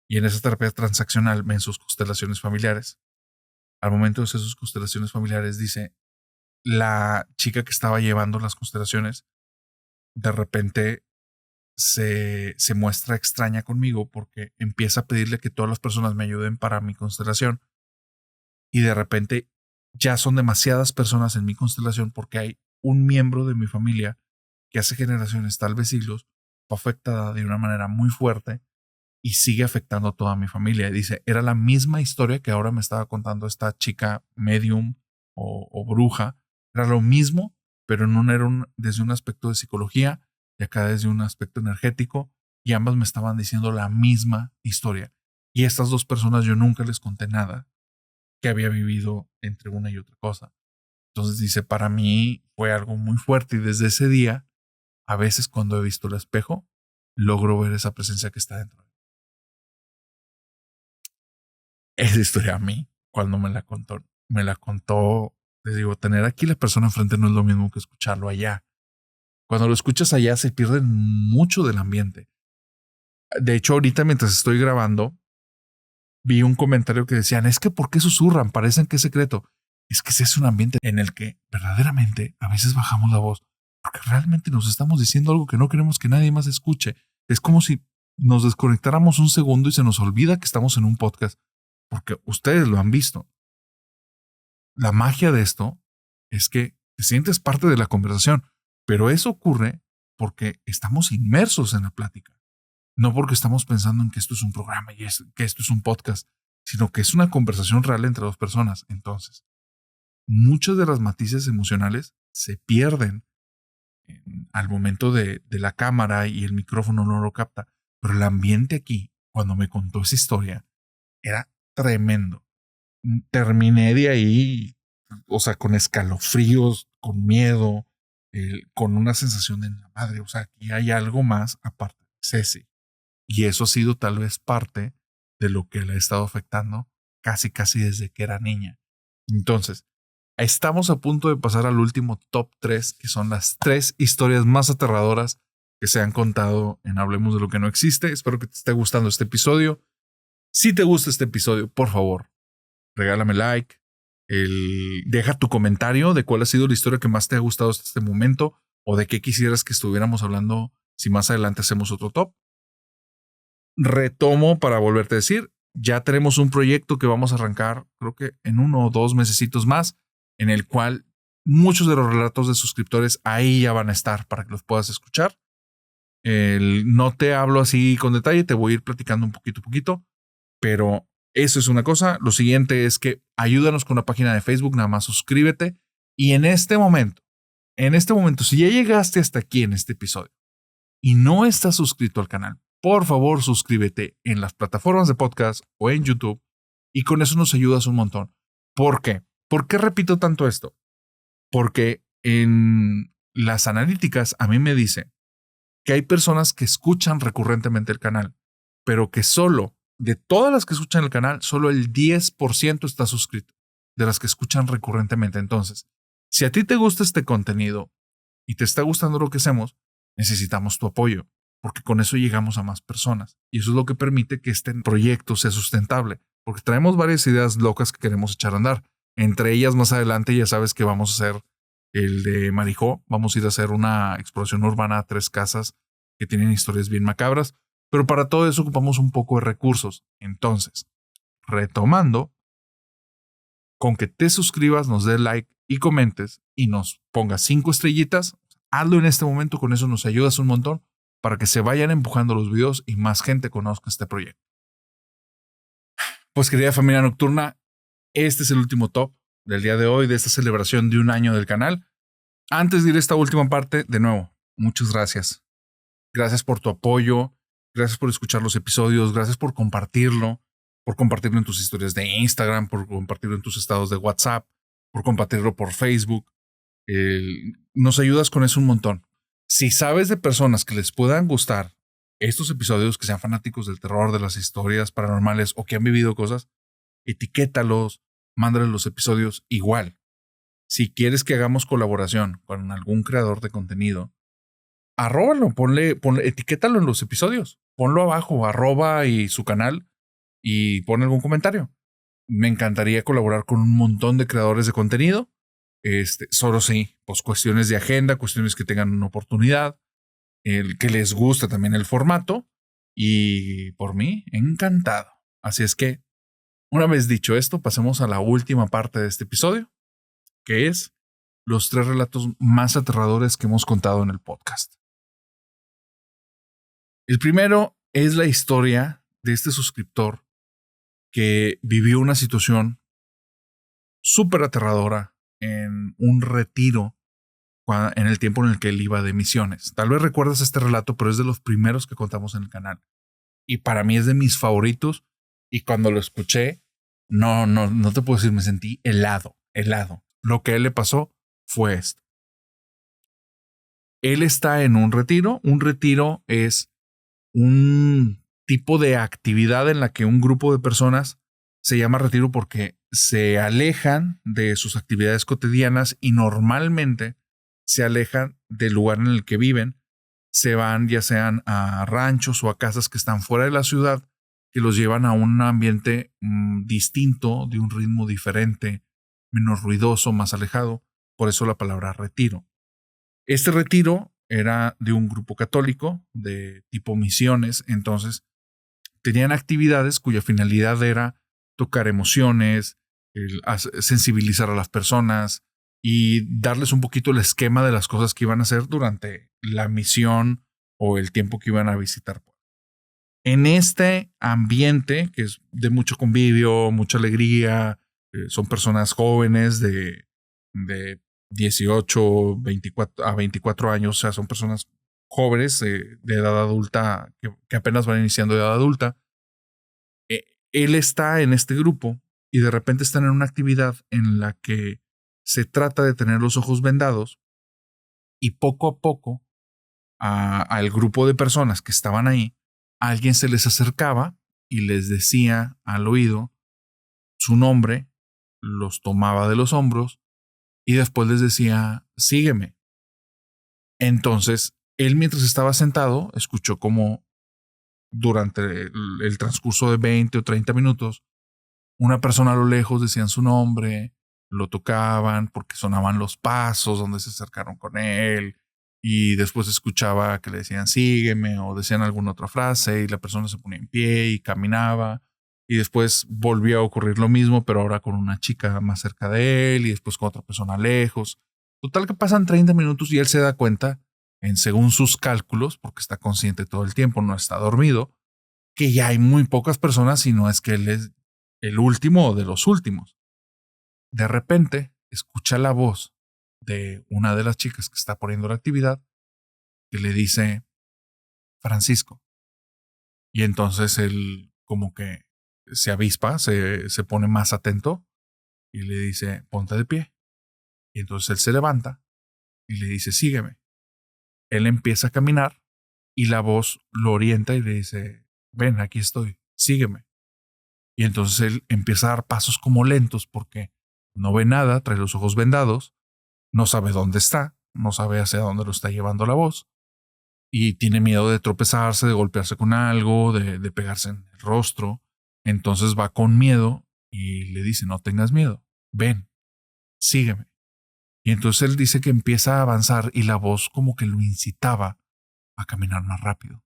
Y en esa terapia transaccional ven sus constelaciones familiares. Al momento de hacer sus constelaciones familiares, dice, la chica que estaba llevando las constelaciones, de repente se muestra extraña conmigo porque empieza a pedirle que todas las personas me ayuden para mi constelación. Y de repente ya son demasiadas personas en mi constelación porque hay un miembro de mi familia que hace generaciones, tal vez siglos, fue afectada de una manera muy fuerte y sigue afectando a toda mi familia. Dice, era la misma historia que ahora me estaba contando esta chica medium o bruja. Era lo mismo, pero no era desde un aspecto de psicología y acá desde un aspecto energético. Y ambas me estaban diciendo la misma historia. Y estas dos personas yo nunca les conté nada que había vivido entre una y otra cosa. Entonces dice, para mí fue algo muy fuerte y desde ese día, a veces cuando he visto el espejo, logro ver esa presencia que está dentro. Esa historia a mí, cuando me la contó, les digo, tener aquí la persona enfrente no es lo mismo que escucharlo allá. Cuando lo escuchas allá se pierde mucho del ambiente. De hecho, ahorita mientras estoy grabando, vi un comentario que decían, es que ¿por qué susurran? Parecen que es secreto. Es que ese es un ambiente en el que verdaderamente a veces bajamos la voz, porque realmente nos estamos diciendo algo que no queremos que nadie más escuche. Es como si nos desconectáramos un segundo y se nos olvida que estamos en un podcast, porque ustedes lo han visto. La magia de esto es que te sientes parte de la conversación, pero eso ocurre porque estamos inmersos en la plática. No porque estamos pensando en que esto es un programa y que esto es un podcast, sino que es una conversación real entre dos personas. Entonces, muchas de las matices emocionales se pierden al momento de la cámara y el micrófono no lo capta. Pero el ambiente aquí, cuando me contó esa historia, era tremendo. Terminé de ahí, o sea, con escalofríos, con miedo, con una sensación de la madre. O sea, aquí hay algo más aparte de Ceci. Y eso ha sido tal vez parte de lo que le ha estado afectando casi desde que era niña. Entonces, estamos a punto de pasar al último top 3, que son las 3 historias más aterradoras que se han contado en Hablemos de lo que no existe. Espero que te esté gustando este episodio. Si te gusta este episodio, por favor, regálame like. Deja tu comentario de cuál ha sido la historia que más te ha gustado hasta este momento o de qué quisieras que estuviéramos hablando si más adelante hacemos otro top. Retomo para volverte a decir, ya tenemos un proyecto que vamos a arrancar, creo que en 1 o 2 mesecitos más, en el cual muchos de los relatos de suscriptores ahí ya van a estar para que los puedas escuchar. No te hablo así con detalle, te voy a ir platicando un poquito, pero Eso es una cosa. Lo siguiente es que ayúdanos con la página de Facebook, nada más suscríbete. Y en este momento, si ya llegaste hasta aquí en este episodio y no estás suscrito al canal, por favor suscríbete en las plataformas de podcast o en YouTube y con eso nos ayudas un montón. ¿Por qué? ¿Por qué repito tanto esto? Porque en las analíticas a mí me dice que hay personas que escuchan recurrentemente el canal, pero que solo de todas las que escuchan el canal, solo el 10% está suscrito de las que escuchan recurrentemente. Entonces, si a ti te gusta este contenido y te está gustando lo que hacemos, necesitamos tu apoyo, porque con eso llegamos a más personas. Y eso es lo que permite que este proyecto sea sustentable, porque traemos varias ideas locas que queremos echar a andar. Entre ellas, más adelante, ya sabes que vamos a hacer el de Marijó. Vamos a ir a hacer una exploración urbana a 3 casas que tienen historias bien macabras. Pero para todo eso ocupamos un poco de recursos. Entonces, retomando, con que te suscribas, nos des like y comentes y nos pongas 5 estrellitas, hazlo en este momento, con eso nos ayudas un montón para que se vayan empujando los videos y más gente conozca este proyecto. Pues querida familia nocturna, este es el último top del día de hoy, de esta celebración de 1 año del canal. Antes de ir a esta última parte, de nuevo, muchas gracias. Gracias por tu apoyo. Gracias por escuchar los episodios, gracias por compartirlo en tus historias de Instagram, por compartirlo en tus estados de WhatsApp, por compartirlo por Facebook. Nos ayudas con eso un montón. Si sabes de personas que les puedan gustar estos episodios, que sean fanáticos del terror, de las historias paranormales o que han vivido cosas, etiquétalos, mándales los episodios igual. Si quieres que hagamos colaboración con algún creador de contenido, arróbalo, etiquétalo en los episodios. Ponlo abajo, arroba y su canal y pon algún comentario. Me encantaría colaborar con un montón de creadores de contenido. Solo sí, pues cuestiones de agenda, cuestiones que tengan una oportunidad, que les guste también el formato. Y por mí, encantado. Así es que, una vez dicho esto, pasemos a la última parte de este episodio, que es los 3 relatos más aterradores que hemos contado en el podcast. El primero es la historia de este suscriptor que vivió una situación súper aterradora en un retiro en el tiempo en el que él iba de misiones. Tal vez recuerdas este relato, pero es de los primeros que contamos en el canal. Y para mí es de mis favoritos. Y cuando lo escuché, no te puedo decir, me sentí helado. Lo que a él le pasó fue esto. Él está en un retiro. Un retiro es un tipo de actividad en la que un grupo de personas se llama retiro porque se alejan de sus actividades cotidianas y normalmente se alejan del lugar en el que viven. Se van ya sean a ranchos o a casas que están fuera de la ciudad, que los llevan a un ambiente distinto, de un ritmo diferente, menos ruidoso, más alejado. Por eso la palabra retiro. Este retiro era de un grupo católico de tipo misiones, entonces tenían actividades cuya finalidad era tocar emociones, sensibilizar a las personas y darles un poquito el esquema de las cosas que iban a hacer durante la misión o el tiempo que iban a visitar. En este ambiente, que es de mucho convivio, mucha alegría, son personas jóvenes de 18, 24 a 24 años, o sea, son personas jóvenes de edad adulta, que apenas van iniciando de edad adulta. Él está en este grupo y de repente están en una actividad en la que se trata de tener los ojos vendados y poco a poco al grupo de personas que estaban ahí, alguien se les acercaba y les decía al oído su nombre, los tomaba de los hombros y después les decía, sígueme. Entonces, él mientras estaba sentado, escuchó como durante el transcurso de 20 o 30 minutos, una persona a lo lejos decían su nombre, lo tocaban porque sonaban los pasos donde se acercaron con él y después escuchaba que le decían sígueme o decían alguna otra frase y la persona se ponía en pie y caminaba y después volvió a ocurrir lo mismo pero ahora con una chica más cerca de él y después con otra persona lejos. Total que pasan 30 minutos y él se da cuenta, según sus cálculos, porque está consciente todo el tiempo, no está dormido, que ya hay muy pocas personas y no es que él el último de los últimos. De repente escucha la voz de una de las chicas que está poniendo la actividad que le dice Francisco. Y entonces él como que se avispa, se pone más atento y le dice, ponte de pie. Y entonces él se levanta y le dice, sígueme. Él empieza a caminar y la voz lo orienta y le dice, ven, aquí estoy, sígueme. Y entonces él empieza a dar pasos como lentos porque no ve nada, trae los ojos vendados, no sabe dónde está, no sabe hacia dónde lo está llevando la voz y tiene miedo de tropezarse, de golpearse con algo, de pegarse en el rostro. Entonces va con miedo y le dice, no tengas miedo, ven, sígueme. Y entonces él dice que empieza a avanzar y la voz como que lo incitaba a caminar más rápido.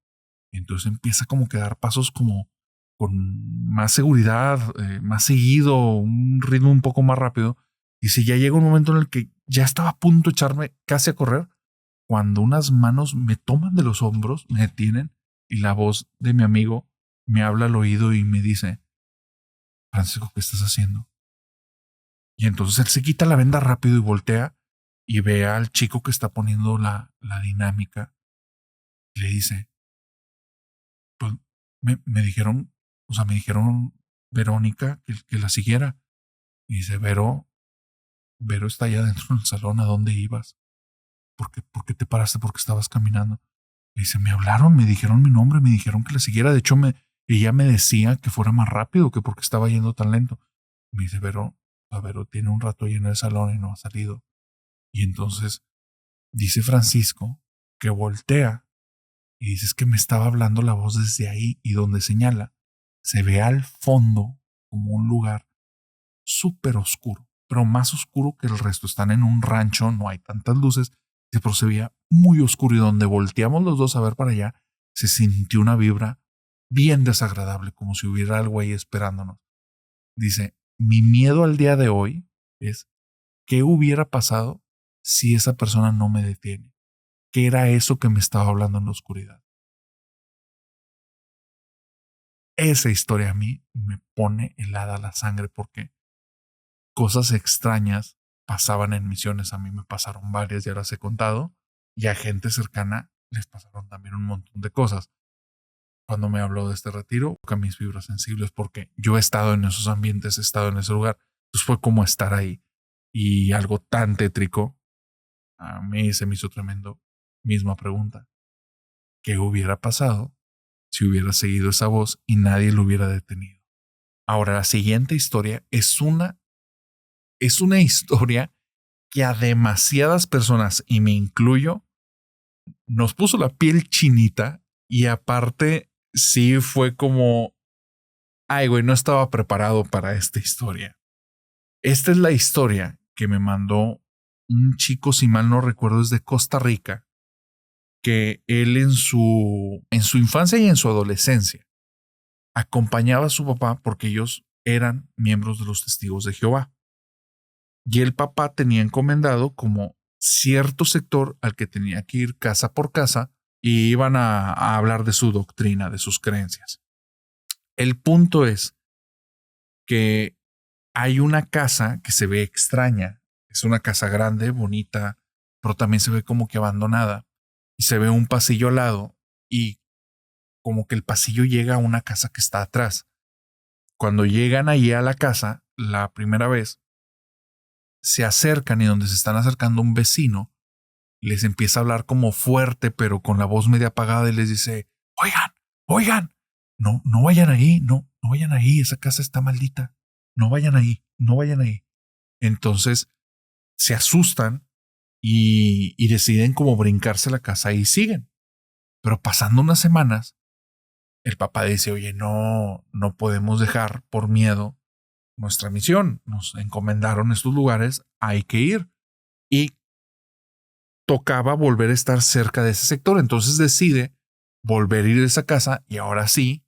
Y entonces empieza como que a dar pasos como con más seguridad, más seguido, un ritmo un poco más rápido. Y si ya llega un momento en el que ya estaba a punto de echarme casi a correr, cuando unas manos me toman de los hombros, me detienen y la voz de mi amigo me habla al oído y me dice, Francisco, ¿qué estás haciendo? Y entonces él se quita la venda rápido y voltea y ve al chico que está poniendo la dinámica. Y le dice, pues me dijeron, me dijeron Verónica que la siguiera. Y dice, Vero está allá dentro del salón, ¿a dónde ibas? ¿Por qué te paraste? ¿Por qué estabas caminando? Y dice, me hablaron, me dijeron mi nombre, me dijeron que la siguiera. De hecho, ella me decía que fuera más rápido, que porque estaba yendo tan lento. Me dice, Vero tiene un rato ahí en el salón y no ha salido. Y entonces dice Francisco que voltea y dice, es que me estaba hablando la voz desde ahí, y donde señala, se ve al fondo como un lugar súper oscuro, pero más oscuro que el resto. Están en un rancho, no hay tantas luces, pero se veía muy oscuro, y donde volteamos los dos a ver para allá, se sintió una vibra bien desagradable, como si hubiera algo ahí esperándonos. Dice, mi miedo al día de hoy es qué hubiera pasado si esa persona no me detiene. ¿Qué era eso que me estaba hablando en la oscuridad? Esa historia a mí me pone helada la sangre porque cosas extrañas pasaban en misiones. A mí me pasaron varias, ya las he contado, y a gente cercana les pasaron también un montón de cosas. Cuando me habló de este retiro, toca mis fibras sensibles porque yo he estado en esos ambientes, he estado en ese lugar. Entonces fue como estar ahí, y algo tan tétrico. A mí se me hizo tremendo. Misma pregunta. ¿Qué hubiera pasado si hubiera seguido esa voz y nadie lo hubiera detenido? Ahora, la siguiente historia es una historia que a demasiadas personas, y me incluyo, nos puso la piel chinita, y aparte sí fue como, ay güey, no estaba preparado para esta historia. Esta es la historia que me mandó un chico, si mal no recuerdo, es de Costa Rica, que él en su infancia y en su adolescencia acompañaba a su papá porque ellos eran miembros de los Testigos de Jehová. Y el papá tenía encomendado como cierto sector al que tenía que ir casa por casa, y iban a hablar de su doctrina, de sus creencias. El punto es que hay una casa que se ve extraña. Es una casa grande, bonita, pero también se ve como que abandonada. Y se ve un pasillo al lado, y como que el pasillo llega a una casa que está atrás. Cuando llegan allí a la casa, la primera vez, se acercan, y donde se están acercando un vecino les empieza a hablar como fuerte, pero con la voz media apagada, y les dice, oigan, no vayan ahí, no vayan ahí, esa casa está maldita, no vayan ahí. Entonces se asustan y deciden como brincarse la casa y siguen. Pero pasando unas semanas, el papá dice, oye, no podemos dejar por miedo nuestra misión. Nos encomendaron estos lugares, hay que ir. Y tocaba volver a estar cerca de ese sector. Entonces decide volver a ir a esa casa, y ahora sí,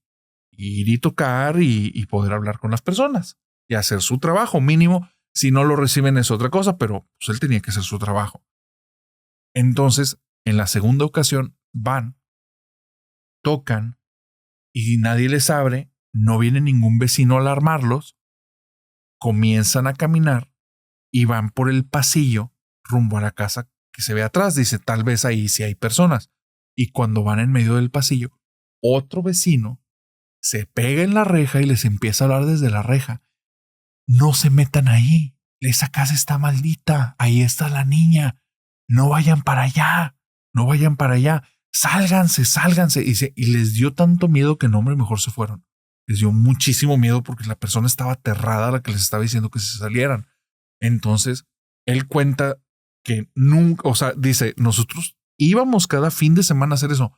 ir y tocar y poder hablar con las personas y hacer su trabajo. Mínimo, si no lo reciben es otra cosa, pero pues él tenía que hacer su trabajo. Entonces, en la segunda ocasión, van, tocan y nadie les abre, no viene ningún vecino a alarmarlos, comienzan a caminar y van por el pasillo rumbo a la casa que se ve atrás. Dice, tal vez ahí sí hay personas. Y cuando van en medio del pasillo, otro vecino se pega en la reja y les empieza a hablar desde la reja. No se metan ahí. Esa casa está maldita. Ahí está la niña. No vayan para allá. No vayan para allá. Sálganse, sálganse. Y les dio tanto miedo que no, hombre, mejor se fueron. Les dio muchísimo miedo porque la persona estaba aterrada a la que les estaba diciendo que se salieran. Entonces, él cuenta que nunca, o sea, dice, nosotros íbamos cada fin de semana a hacer eso.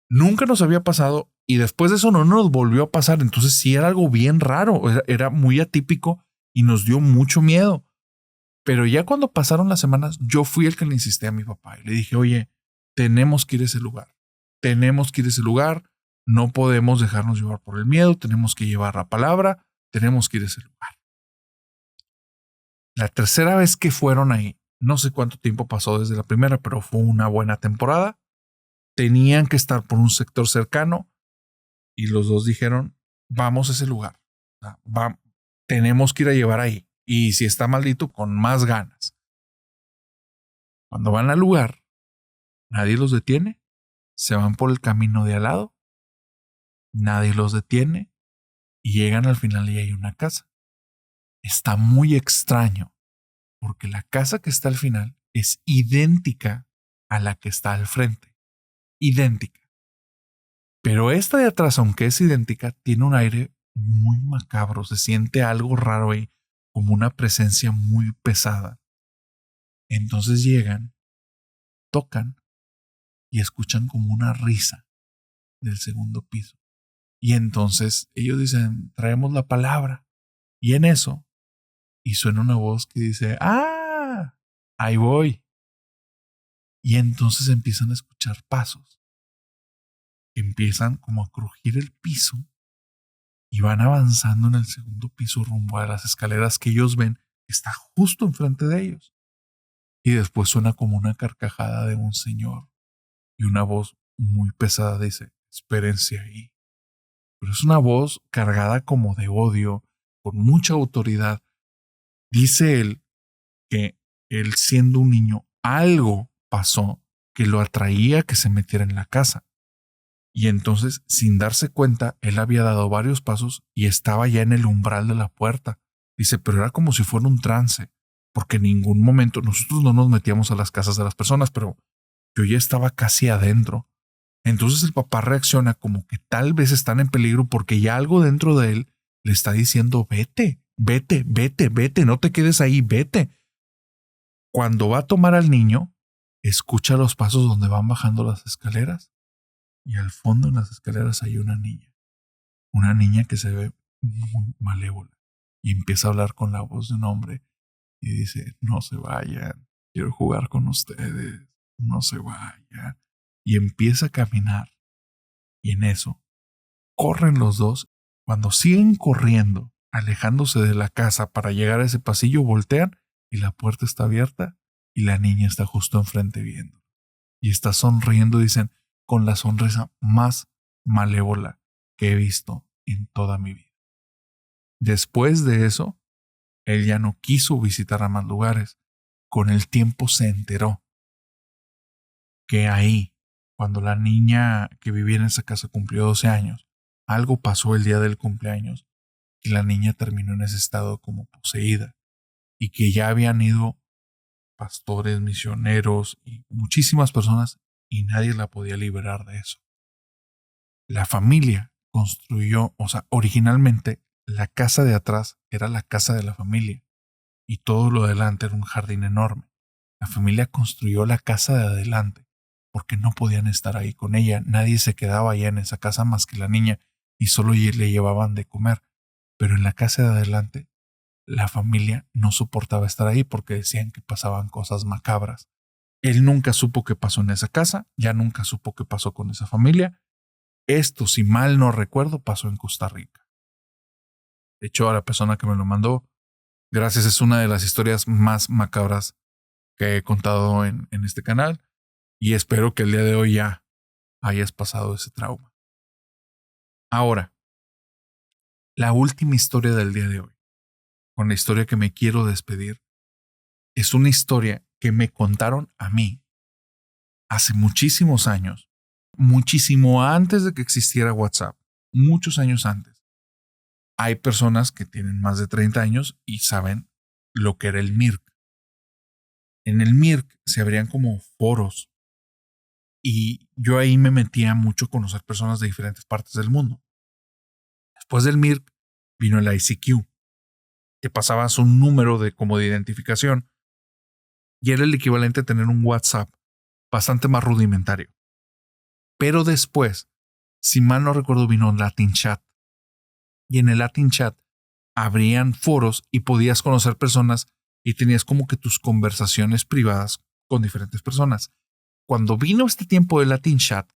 Nunca nos había pasado y después de eso no nos volvió a pasar. Entonces sí era algo bien raro, era muy atípico y nos dio mucho miedo. Pero ya cuando pasaron las semanas, yo fui el que le insistí a mi papá y le dije, oye, tenemos que ir a ese lugar. Tenemos que ir a ese lugar. No podemos dejarnos llevar por el miedo. Tenemos que llevar la palabra. Tenemos que ir a ese lugar. La tercera vez que fueron ahí, no sé cuánto tiempo pasó desde la primera, pero fue una buena temporada. Tenían que estar por un sector cercano y los dos dijeron, vamos a ese lugar. Tenemos que ir a llevar ahí. Y si está maldito, con más ganas. Cuando van al lugar, nadie los detiene. Se van por el camino de al lado. Nadie los detiene. Y llegan al final y hay una casa. Está muy extraño porque la casa que está al final es idéntica a la que está al frente. Idéntica. Pero esta de atrás, aunque es idéntica, tiene un aire muy macabro. Se siente algo raro ahí, como una presencia muy pesada. Entonces llegan, tocan y escuchan como una risa del segundo piso. Y entonces ellos dicen, traemos la palabra. Y en eso, y suena una voz que dice, ¡ah! Ahí voy. Y entonces empiezan a escuchar pasos. Empiezan como a crujir el piso y van avanzando en el segundo piso rumbo a las escaleras que ellos ven que está justo enfrente de ellos. Y después suena como una carcajada de un señor y una voz muy pesada dice, espérense ahí. Pero es una voz cargada como de odio, con mucha autoridad. Dice él que él siendo un niño, algo pasó que lo atraía a que se metiera en la casa. Y entonces, sin darse cuenta, él había dado varios pasos y estaba ya en el umbral de la puerta. Dice, pero era como si fuera un trance, porque en ningún momento nosotros no nos metíamos a las casas de las personas, pero yo ya estaba casi adentro. Entonces el papá reacciona como que tal vez están en peligro porque ya algo dentro de él le está diciendo, vete, vete, vete, vete, no te quedes ahí, vete. Cuando va a tomar al niño, escucha los pasos donde van bajando las escaleras y al fondo en las escaleras hay una niña que se ve muy malévola y empieza a hablar con la voz de un hombre y dice, no se vayan, quiero jugar con ustedes, no se vayan. Y empieza a caminar y en eso corren los dos. Cuando siguen corriendo, alejándose de la casa para llegar a ese pasillo, voltean y la puerta está abierta y la niña está justo enfrente viendo. Y está sonriendo, dicen, con la sonrisa más malévola que he visto en toda mi vida. Después de eso, él ya no quiso visitar a más lugares. Con el tiempo se enteró que ahí, cuando la niña que vivía en esa casa cumplió 12 años, algo pasó el día del cumpleaños y la niña terminó en ese estado como poseída y que ya habían ido pastores, misioneros y muchísimas personas y nadie la podía liberar de eso. La familia construyó, o sea, originalmente la casa de atrás era la casa de la familia y todo lo de adelante era un jardín enorme. La familia construyó la casa de adelante porque no podían estar ahí con ella. Nadie se quedaba allá en esa casa más que la niña y solo le llevaban de comer. Pero en la casa de adelante, la familia no soportaba estar ahí porque decían que pasaban cosas macabras. Él nunca supo qué pasó en esa casa, ya nunca supo qué pasó con esa familia. Esto, si mal no recuerdo, pasó en Costa Rica. De hecho, a la persona que me lo mandó, gracias, es una de las historias más macabras que he contado en este canal y espero que el día de hoy ya hayas pasado ese trauma. Ahora, La última historia del día de hoy, con la historia que me quiero despedir, es una historia que me contaron a mí hace muchísimos años, muchísimo antes de que existiera WhatsApp, muchos años antes. Hay personas que tienen más de 30 años y saben lo que era el MIRC. En el MIRC se abrían como foros y yo ahí me metía mucho a conocer personas de diferentes partes del mundo. Después del MIRC vino el ICQ, que pasabas un número como de identificación y era el equivalente a tener un WhatsApp bastante más rudimentario. Pero después, si mal no recuerdo, vino Latin Chat. Y en el Latin Chat abrían foros y podías conocer personas y tenías como que tus conversaciones privadas con diferentes personas. Cuando vino este tiempo de Latin Chat,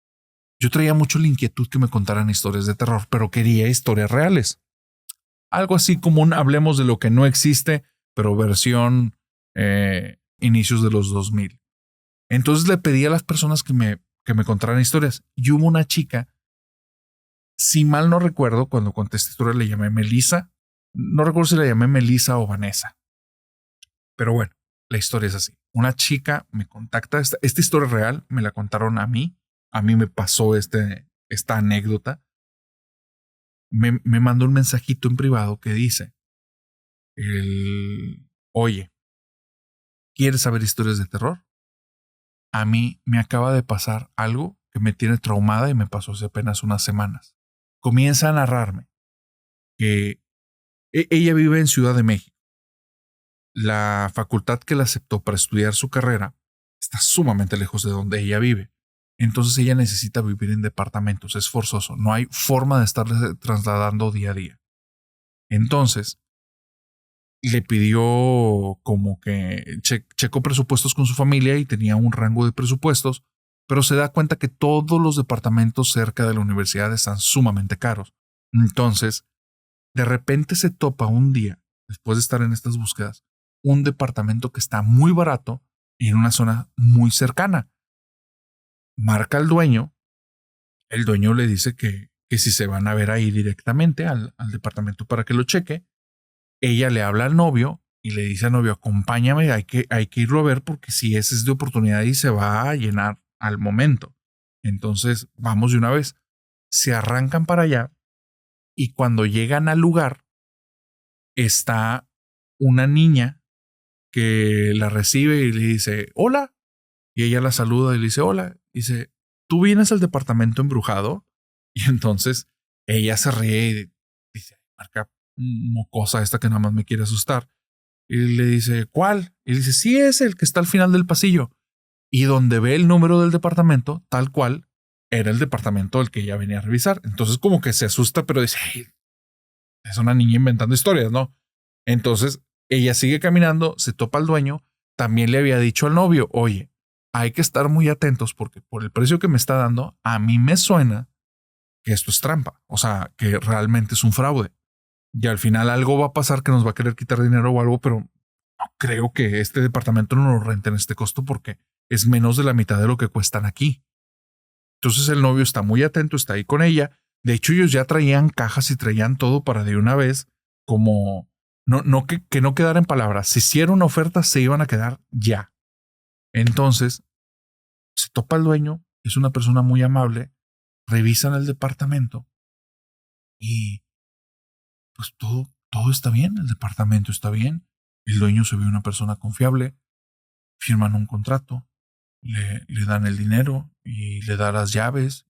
yo traía mucho la inquietud que me contaran historias de terror, pero quería historias reales. Algo así como un hablemos de lo que no existe, pero versión inicios de los 2000. Entonces le pedí a las personas que me contaran historias. Y hubo una chica, si mal no recuerdo, cuando conté esta historia le llamé Melissa. No recuerdo si le llamé Melissa o Vanessa. Pero bueno, la historia es así. Una chica me contacta. Esta historia real me la contaron a mí. A mí me pasó esta anécdota. Me mandó un mensajito en privado que dice, oye, ¿quieres saber historias de terror? A mí me acaba de pasar algo que me tiene traumada y me pasó hace apenas unas semanas. Comienza a narrarme que ella vive en Ciudad de México. La facultad que la aceptó para estudiar su carrera está sumamente lejos de donde ella vive. Entonces ella necesita vivir en departamentos, es forzoso. No hay forma de estarle trasladando día a día. Entonces le pidió como que checó presupuestos con su familia y tenía un rango de presupuestos, pero se da cuenta que todos los departamentos cerca de la universidad están sumamente caros. Entonces, de repente se topa un día, después de estar en estas búsquedas, un departamento que está muy barato y en una zona muy cercana. Marca al dueño, el dueño le dice que si se van a ver ahí directamente al departamento para que lo cheque. Ella le habla al novio y le dice al novio, acompáñame, hay que irlo a ver porque si ese es de oportunidad y se va a llenar al momento. Entonces vamos de una vez. Se arrancan para allá y cuando llegan al lugar está una niña que la recibe y le dice, hola. Y ella la saluda y le dice, hola. Dice, ¿tú vienes al departamento embrujado? Y entonces ella se ríe y dice, marca mocosa esta que nada más me quiere asustar. Y le dice, ¿cuál? Y le dice, sí, es el que está al final del pasillo. Y donde ve el número del departamento, tal cual, era el departamento del que ella venía a revisar. Entonces como que se asusta, pero dice, hey, es una niña inventando historias, ¿no? Entonces ella sigue caminando, se topa al dueño, también le había dicho al novio, oye, hay que estar muy atentos porque por el precio que me está dando, a mí me suena que esto es trampa, o sea, que realmente es un fraude. Y al final algo va a pasar que nos va a querer quitar dinero o algo, pero no creo que este departamento no lo renten este costo porque es menos de la mitad de lo que cuestan aquí. Entonces el novio está muy atento, está ahí con ella. De hecho, ellos ya traían cajas y traían todo para de una vez, como que no quedara en palabras. Si hicieron una oferta, se iban a quedar ya. Entonces se topa el dueño, es una persona muy amable, revisan el departamento y pues todo está bien, el departamento está bien, el dueño se ve una persona confiable, firman un contrato, le dan el dinero y le da las llaves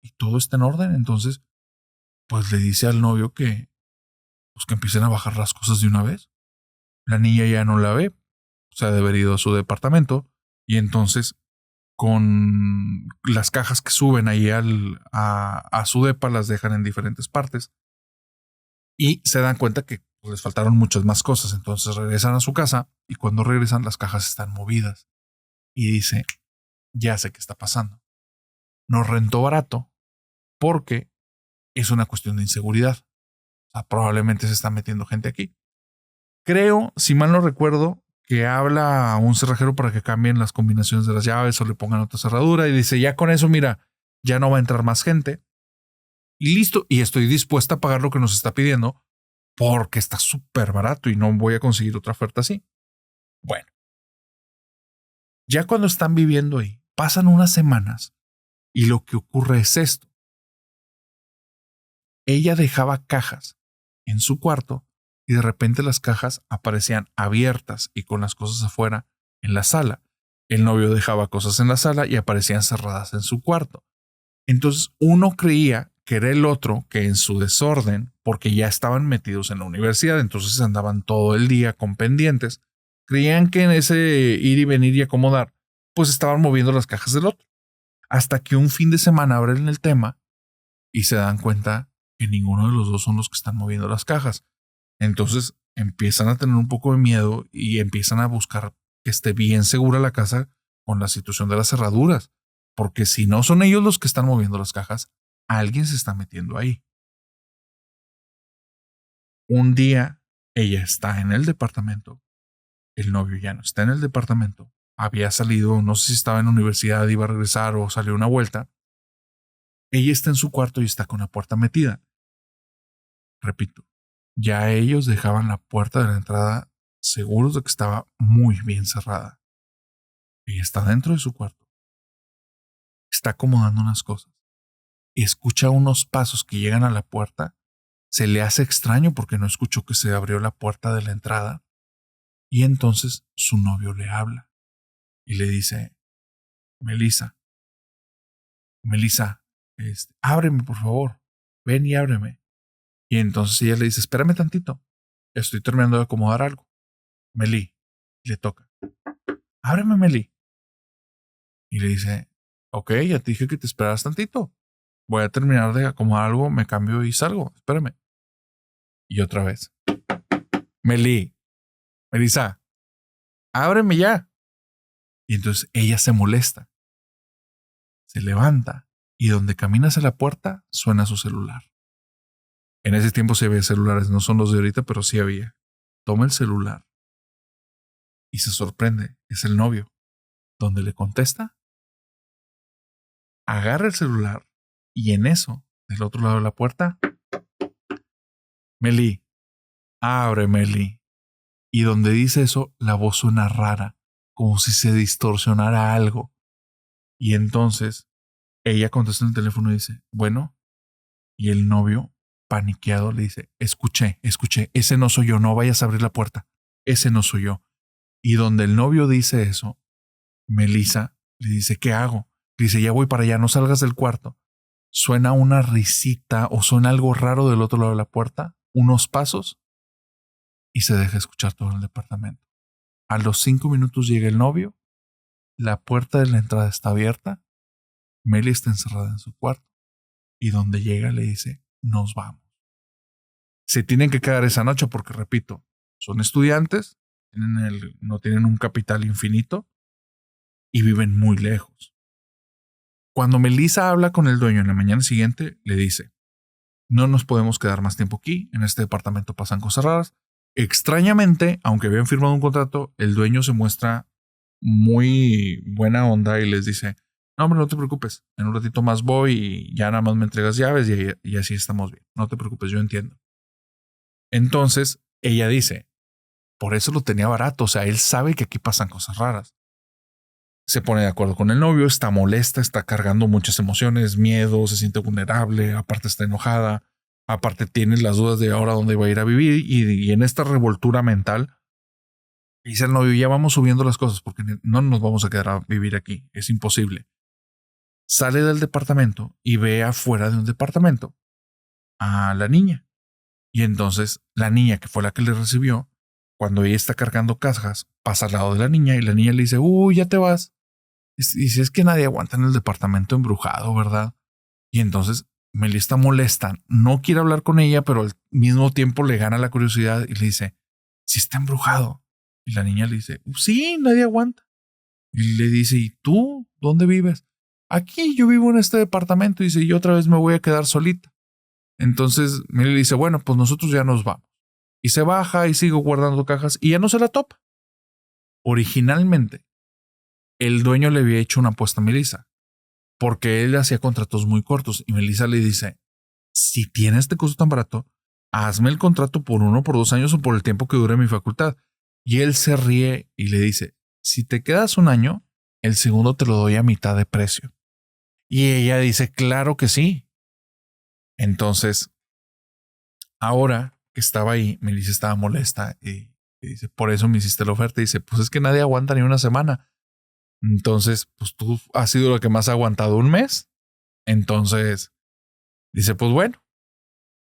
y todo está en orden. Entonces, pues le dice al novio que empiecen a bajar las cosas de una vez. La niña ya no la ve, se ha de haber ido a su departamento y entonces con las cajas que suben ahí a su depa las dejan en diferentes partes. Y se dan cuenta que pues, les faltaron muchas más cosas. Entonces regresan a su casa y cuando regresan las cajas están movidas. Y dice, ya sé qué está pasando. Nos rentó barato porque es una cuestión de inseguridad. O sea, probablemente se está metiendo gente aquí. Creo, si mal no recuerdo, que habla a un cerrajero para que cambien las combinaciones de las llaves o le pongan otra cerradura. Y dice, ya con eso, mira, ya no va a entrar más gente. y listo. Y estoy dispuesta a pagar lo que nos está pidiendo porque está súper barato y no voy a conseguir otra oferta así. Bueno, ya cuando están viviendo ahí, pasan unas semanas y lo que ocurre es esto. Ella dejaba cajas en su cuarto y de repente las cajas aparecían abiertas y con las cosas afuera en la sala. El novio dejaba cosas en la sala y aparecían cerradas en su cuarto. Entonces uno creía que era el otro que en su desorden, porque ya estaban metidos en la universidad, entonces andaban todo el día con pendientes, creían que en ese ir y venir y acomodar, pues estaban moviendo las cajas del otro. Hasta que un fin de semana abren el tema y se dan cuenta que ninguno de los dos son los que están moviendo las cajas. Entonces empiezan a tener un poco de miedo y empiezan a buscar que esté bien segura la casa con la situación de las cerraduras. Porque si no son ellos los que están moviendo las cajas, alguien se está metiendo ahí. Un día ella está en el departamento, el novio ya no está en el departamento, había salido, no sé si estaba en la universidad, iba a regresar o salió una vuelta. Ella está en su cuarto y está con la puerta metida. Repito, ya ellos dejaban la puerta de la entrada seguros de que estaba muy bien cerrada. Ella está dentro de su cuarto, está acomodando unas cosas y escucha unos pasos que llegan a la puerta. Se le hace extraño porque no escuchó que se abrió la puerta de la entrada y entonces su novio le habla y le dice, Melissa, ábreme por favor, ven y ábreme. Y entonces ella le dice, espérame tantito, estoy terminando de acomodar algo. Meli, le toca, ábreme Meli. Y le dice, ok, ya te dije que te esperaras tantito, voy a terminar de acomodar algo, me cambio y salgo, espérame. Y otra vez, Melissa, ábreme ya. Y entonces ella se molesta, se levanta y donde camina hacia la puerta suena su celular. En ese tiempo sí había celulares, no son los de ahorita, pero sí había. Toma el celular y se sorprende, es el novio. Donde le contesta, agarra el celular y en eso, del otro lado de la puerta, Meli, abre Meli. Y donde dice eso, la voz suena rara, como si se distorsionara algo. Y entonces ella contesta en el teléfono y dice, bueno, y el novio, paniqueado, le dice, escuché, ese no soy yo, no vayas a abrir la puerta, ese no soy yo. Y donde el novio dice eso, Melissa le dice, ¿qué hago? Le dice, ya voy para allá, no salgas del cuarto. Suena una risita o suena algo raro del otro lado de la puerta, unos pasos, y se deja escuchar todo en el departamento. A los 5 minutos llega el novio, la puerta de la entrada está abierta, Meli está encerrada en su cuarto, y donde llega le dice, nos vamos. Se tienen que quedar esa noche porque, repito, son estudiantes, no tienen un capital infinito y viven muy lejos. Cuando Melissa habla con el dueño en la mañana siguiente, le dice, no nos podemos quedar más tiempo aquí, en este departamento pasan cosas raras. Extrañamente, aunque habían firmado un contrato, el dueño se muestra muy buena onda y les dice, no, hombre, no te preocupes, en un ratito más voy y ya nada más me entregas llaves y así estamos bien. No te preocupes, yo entiendo. Entonces, ella dice, por eso lo tenía barato, o sea, él sabe que aquí pasan cosas raras. Se pone de acuerdo con el novio, está molesta, está cargando muchas emociones, miedo, se siente vulnerable, aparte está enojada, aparte tiene las dudas de ahora dónde va a ir a vivir y en esta revoltura mental dice el novio, ya vamos subiendo las cosas porque no nos vamos a quedar a vivir aquí, es imposible. Sale del departamento y ve afuera de un departamento a la niña. Y entonces la niña, que fue la que le recibió, cuando ella está cargando cajas, pasa al lado de la niña y la niña le dice, uy, ya te vas. Y si es que nadie aguanta en el departamento embrujado, ¿verdad? Y entonces Meli está molesta, no quiere hablar con ella, pero al mismo tiempo le gana la curiosidad y le dice, si está embrujado. Y la niña le dice, sí, nadie aguanta. Y le dice, ¿y tú dónde vives? Aquí yo vivo en este departamento. Y dice, yo otra vez me voy a quedar solita. Entonces Meli le dice, bueno, pues nosotros ya nos vamos. Y se baja y sigue guardando cajas y ya no se la topa. Originalmente, el dueño le había hecho una apuesta a Melissa porque él hacía contratos muy cortos y Melissa le dice, si tienes este costo tan barato, hazme el contrato por 1, por 2 años o por el tiempo que dure mi facultad. Y él se ríe y le dice, si te quedas 1 año, el segundo te lo doy a mitad de precio. Y ella dice, claro que sí. Entonces, ahora que estaba ahí, Melissa estaba molesta y dice, por eso me hiciste la oferta. Y dice, pues es que nadie aguanta ni una semana. Entonces, pues tú has sido lo que más ha aguantado 1 mes. Entonces, dice, pues bueno,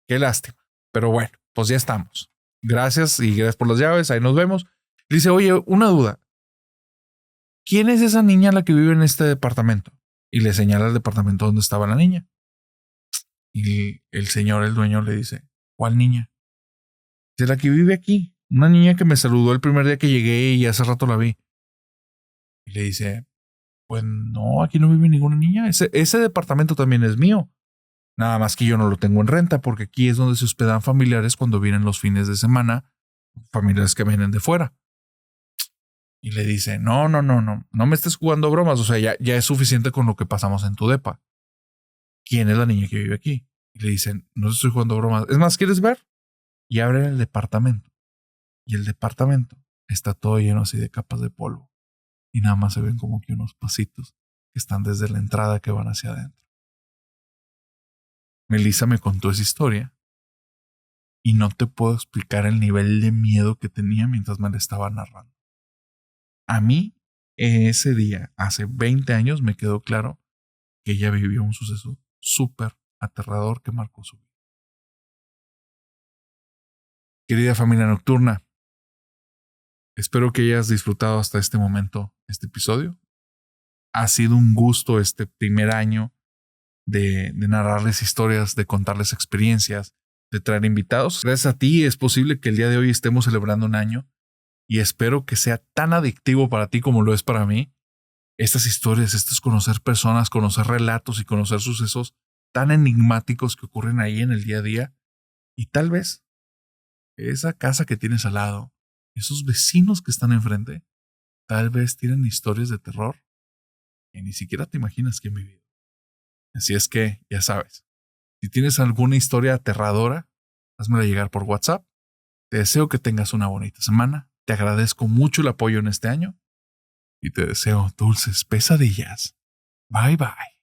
qué lástima. Pero bueno, pues ya estamos. Gracias y gracias por las llaves. Ahí nos vemos. Le dice, oye, una duda. ¿Quién es esa niña la que vive en este departamento? Y le señala el departamento donde estaba la niña. Y el señor, el dueño, le dice, ¿cuál niña? Es la que vive aquí. Una niña que me saludó el primer día que llegué y hace rato la vi. Y le dice, pues no, aquí no vive ninguna niña. Ese departamento también es mío. Nada más que yo no lo tengo en renta porque aquí es donde se hospedan familiares cuando vienen los fines de semana, familiares que vienen de fuera. Y le dice, no me estés jugando bromas. O sea, ya es suficiente con lo que pasamos en tu depa. ¿Quién es la niña que vive aquí? Y le dicen, no estoy jugando bromas. Es más, ¿quieres ver? Y abren el departamento. Y el departamento está todo lleno así de capas de polvo. Y nada más se ven como que unos pasitos que están desde la entrada que van hacia adentro. Melissa me contó esa historia y no te puedo explicar el nivel de miedo que tenía mientras me la estaba narrando. A mí, ese día, hace 20 años, me quedó claro que ella vivió un suceso súper aterrador que marcó su vida. Querida familia nocturna, espero que hayas disfrutado hasta este momento este episodio. Ha sido un gusto este primer año de narrarles historias, de contarles experiencias, de traer invitados. Gracias a ti es posible que el día de hoy estemos celebrando 1 año y espero que sea tan adictivo para ti como lo es para mí. Estas historias, esto es conocer personas, conocer relatos y conocer sucesos tan enigmáticos que ocurren ahí en el día a día. Y tal vez esa casa que tienes al lado, esos vecinos que están enfrente, tal vez tienen historias de terror que ni siquiera te imaginas que han vivido. Así es que, ya sabes, si tienes alguna historia aterradora, házmela llegar por WhatsApp. Te deseo que tengas una bonita semana. Te agradezco mucho el apoyo en este año y te deseo dulces pesadillas. Bye bye.